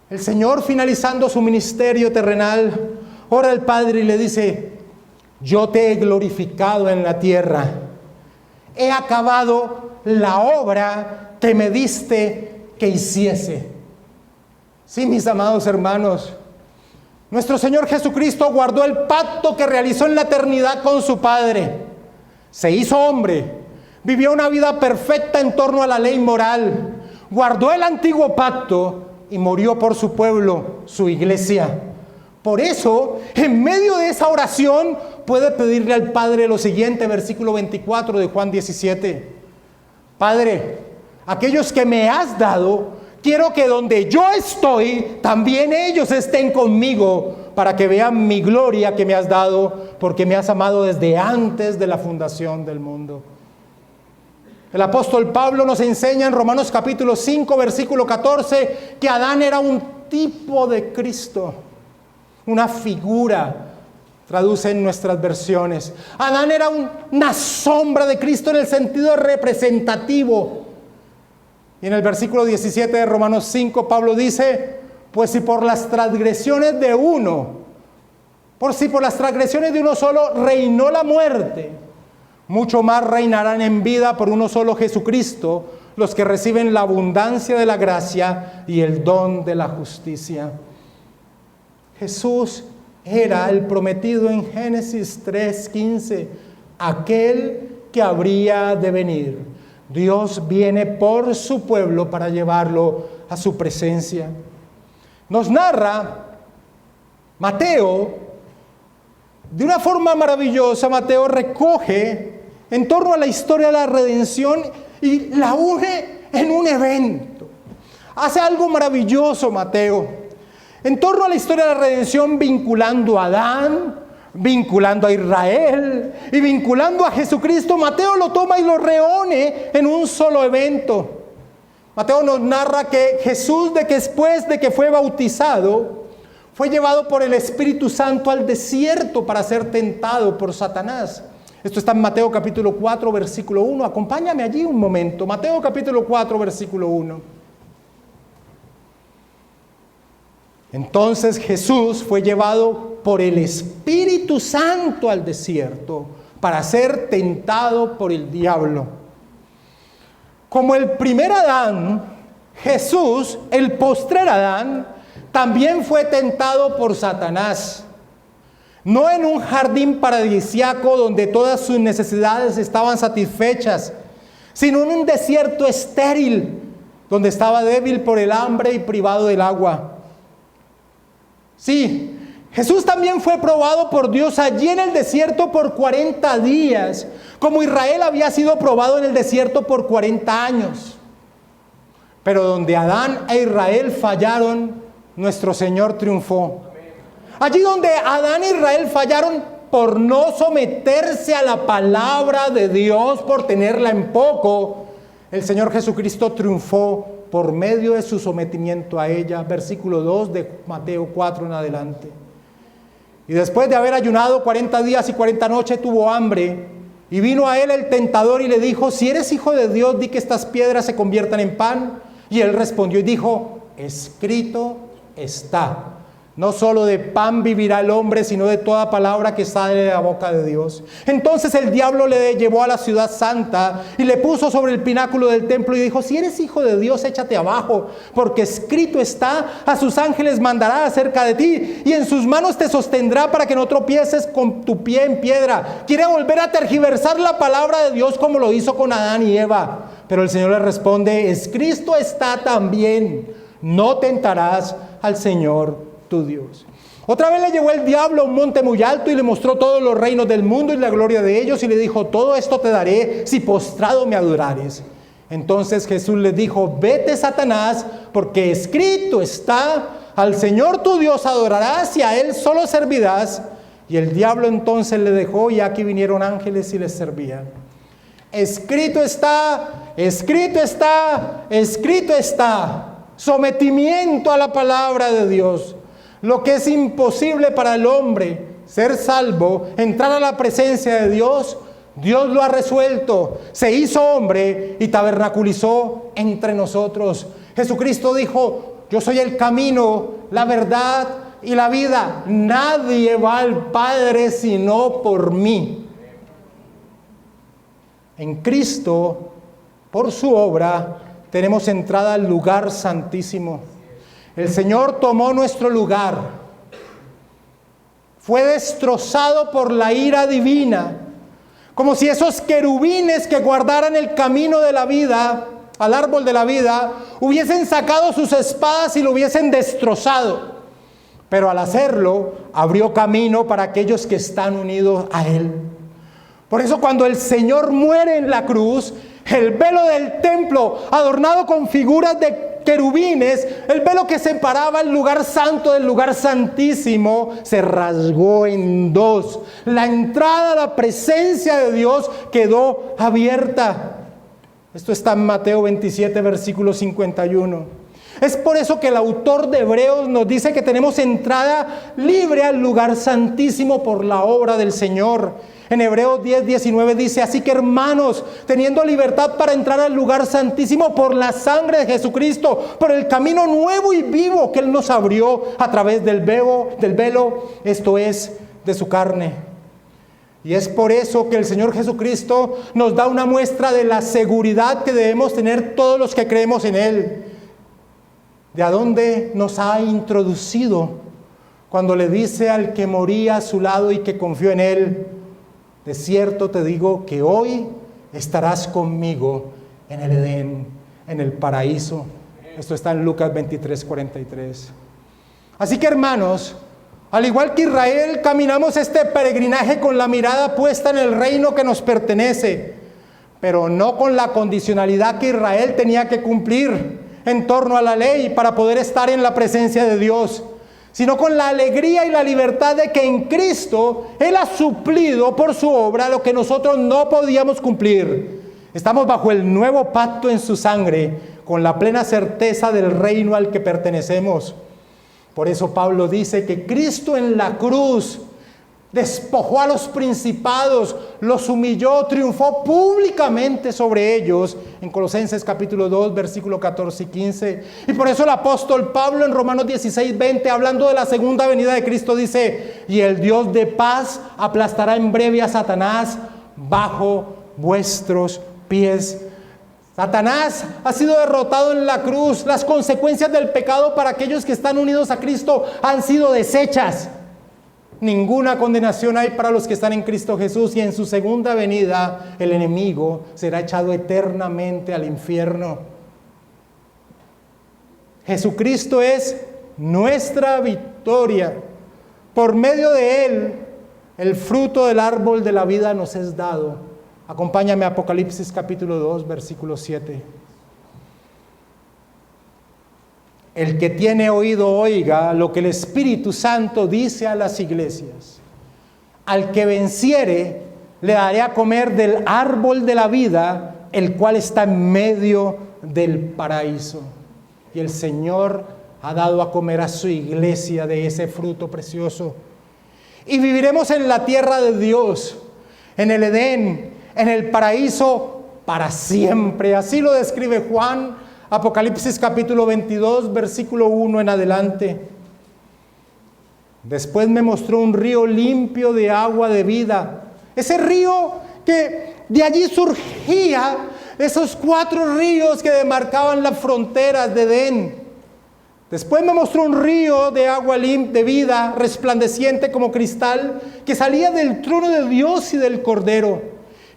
El Señor, finalizando su ministerio terrenal, ora al Padre y le dice: yo te he glorificado en la tierra, he acabado la obra que me diste que hiciese. Sí, mis amados hermanos, nuestro Señor Jesucristo guardó el pacto que realizó en la eternidad con su Padre. Se hizo hombre, vivió una vida perfecta en torno a la ley moral, guardó el antiguo pacto y murió por su pueblo, su iglesia. Por eso, en medio de esa oración, puede pedirle al Padre lo siguiente, versículo 24 de Juan 17. Padre, aquellos que me has dado, quiero que donde yo estoy, también ellos estén conmigo, para que vean mi gloria que me has dado, porque me has amado desde antes de la fundación del mundo. El apóstol Pablo nos enseña en Romanos capítulo 5, versículo 14, que Adán era un tipo de Cristo, una figura, traducen nuestras versiones. Adán era una sombra de Cristo en el sentido representativo. Y en el versículo 17 de Romanos 5, Pablo dice: pues si por las transgresiones de uno solo reinó la muerte, mucho más reinarán en vida por uno solo, Jesucristo, los que reciben la abundancia de la gracia y el don de la justicia. Jesús era el prometido en Génesis 3:15, aquel que habría de venir. Dios viene por su pueblo para llevarlo a su presencia. Nos narra Mateo, de una forma maravillosa. Mateo recoge en torno a la historia de la redención y la une en un evento. Hace algo maravilloso Mateo en torno a la historia de la redención, vinculando a Adán, vinculando a Israel y vinculando a Jesucristo. Mateo lo toma y lo reúne en un solo evento. Mateo nos narra que Jesús, después de que fue bautizado, fue llevado por el Espíritu Santo al desierto para ser tentado por Satanás. Esto está en Mateo capítulo 4, versículo 1. Acompáñame allí un momento. Mateo capítulo 4, versículo 1. Entonces Jesús fue llevado por el Espíritu Santo al desierto para ser tentado por el diablo. Como el primer Adán, Jesús, el postrer Adán, también fue tentado por Satanás. No en un jardín paradisíaco donde todas sus necesidades estaban satisfechas, sino en un desierto estéril donde estaba débil por el hambre y privado del agua. Sí, Jesús también fue probado por Dios allí en el desierto por 40 días, como Israel había sido probado en el desierto por 40 años. Pero donde Adán e Israel fallaron, nuestro Señor triunfó. Allí donde Adán e Israel fallaron, por no someterse a la palabra de Dios, por tenerla en poco, el Señor Jesucristo triunfó por medio de su sometimiento a ella. Versículo 2 de Mateo 4 en adelante. Y después de haber ayunado 40 días y 40 noches, tuvo hambre. Y vino a él el tentador y le dijo: si eres hijo de Dios, di que estas piedras se conviertan en pan. Y él respondió y dijo: escrito está. No solo de pan vivirá el hombre, sino de toda palabra que sale de la boca de Dios. Entonces el diablo le llevó a la ciudad santa y le puso sobre el pináculo del templo y dijo: si eres hijo de Dios, échate abajo, porque escrito está: a sus ángeles mandará acerca de ti, y en sus manos te sostendrá para que no tropieces con tu pie en piedra. Quiere volver a tergiversar la palabra de Dios como lo hizo con Adán y Eva. Pero el Señor le responde: escrito está también: no tentarás al Señor tu Dios. Otra vez le llevó el diablo a un monte muy alto y le mostró todos los reinos del mundo y la gloria de ellos, y le dijo: todo esto te daré si postrado me adorares. Entonces Jesús le dijo: vete, Satanás, porque escrito está: al Señor tu Dios adorarás y a él solo servirás. Y el diablo entonces le dejó, y aquí vinieron ángeles y les servían. Escrito está, escrito está, escrito está. Sometimiento a la palabra de Dios. Lo que es imposible para el hombre, ser salvo, entrar a la presencia de Dios, Dios lo ha resuelto. Se hizo hombre y tabernaculizó entre nosotros. Jesucristo dijo: yo soy el camino, la verdad y la vida. Nadie va al Padre sino por mí. En Cristo, por su obra, tenemos entrada al lugar santísimo. El Señor tomó nuestro lugar. Fue destrozado por la ira divina, como si esos querubines que guardaran el camino de la vida, al árbol de la vida, hubiesen sacado sus espadas y lo hubiesen destrozado. Pero al hacerlo, abrió camino para aquellos que están unidos a Él. Por eso cuando el Señor muere en la cruz, el velo del templo, adornado con figuras de querubines, el velo que separaba el lugar santo del lugar santísimo, se rasgó en dos. La entrada a la presencia de Dios quedó abierta. Esto está en Mateo 27, versículo 51. Es por eso que el autor de Hebreos nos dice que tenemos entrada libre al lugar santísimo por la obra del Señor. En Hebreos 10, 19 dice: así que, hermanos, teniendo libertad para entrar al lugar santísimo por la sangre de Jesucristo, por el camino nuevo y vivo que Él nos abrió a través del velo, esto es, de su carne. Y es por eso que el Señor Jesucristo nos da una muestra de la seguridad que debemos tener todos los que creemos en Él. De a dónde nos ha introducido cuando le dice al que moría a su lado y que confió en Él: de cierto te digo que hoy estarás conmigo en el Edén, en el paraíso. Esto está en Lucas 23, 43. Así que, hermanos, al igual que Israel, caminamos este peregrinaje con la mirada puesta en el reino que nos pertenece, pero no con la condicionalidad que Israel tenía que cumplir en torno a la ley para poder estar en la presencia de Dios, sino con la alegría y la libertad de que en Cristo Él ha suplido por su obra lo que nosotros no podíamos cumplir. Estamos bajo el nuevo pacto en su sangre, con la plena certeza del reino al que pertenecemos. Por eso Pablo dice que Cristo en la cruz despojó a los principados, los humilló, triunfó públicamente sobre ellos, en Colosenses capítulo 2, versículo 14 y 15. Y por eso el apóstol Pablo en Romanos 16, 20, hablando de la segunda venida de Cristo, dice: y el Dios de paz aplastará en breve a Satanás bajo vuestros pies. Satanás ha sido derrotado en la cruz. Las consecuencias del pecado para aquellos que están unidos a Cristo han sido deshechas. Ninguna condenación hay para los que están en Cristo Jesús, y en su segunda venida el enemigo será echado eternamente al infierno. Jesucristo es nuestra victoria. Por medio de Él, el fruto del árbol de la vida nos es dado. Acompáñame a Apocalipsis capítulo 2, versículo 7. El que tiene oído oiga lo que el Espíritu Santo dice a las iglesias. al que venciere, le daré a comer del árbol de la vida, el cual está en medio del paraíso. Y el Señor ha dado a comer a su iglesia de ese fruto precioso. Y viviremos en la tierra de Dios, en el Edén, en el paraíso para siempre. Así lo describe Juan, Apocalipsis capítulo 22, versículo 1 en adelante. Después me mostró un río limpio de agua de vida. Ese río que de allí surgía, esos 4 ríos que demarcaban las fronteras de Edén. Después me mostró un río de agua de vida, resplandeciente como cristal, que salía del trono de Dios y del Cordero.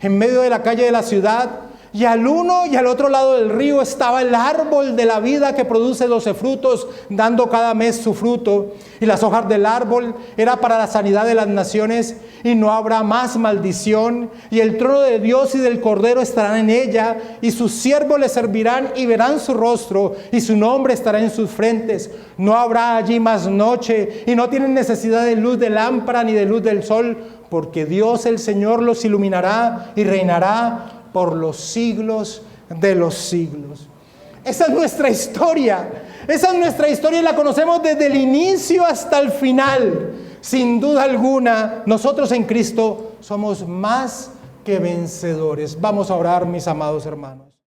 En medio de la calle de la ciudad, y al uno y al otro lado del río estaba el árbol de la vida que produce 12 frutos, dando cada mes su fruto. Y las hojas del árbol era para la sanidad de las naciones, y no habrá más maldición. Y el trono de Dios y del Cordero estarán en ella, y sus siervos le servirán y verán su rostro, y su nombre estará en sus frentes. No habrá allí más noche, y no tienen necesidad de luz de lámpara ni de luz del sol, porque Dios el Señor los iluminará y reinará por los siglos de los siglos. Esa es nuestra historia. Esa es nuestra historia y la conocemos desde el inicio hasta el final. Sin duda alguna, nosotros en Cristo somos más que vencedores. Vamos a orar, mis amados hermanos.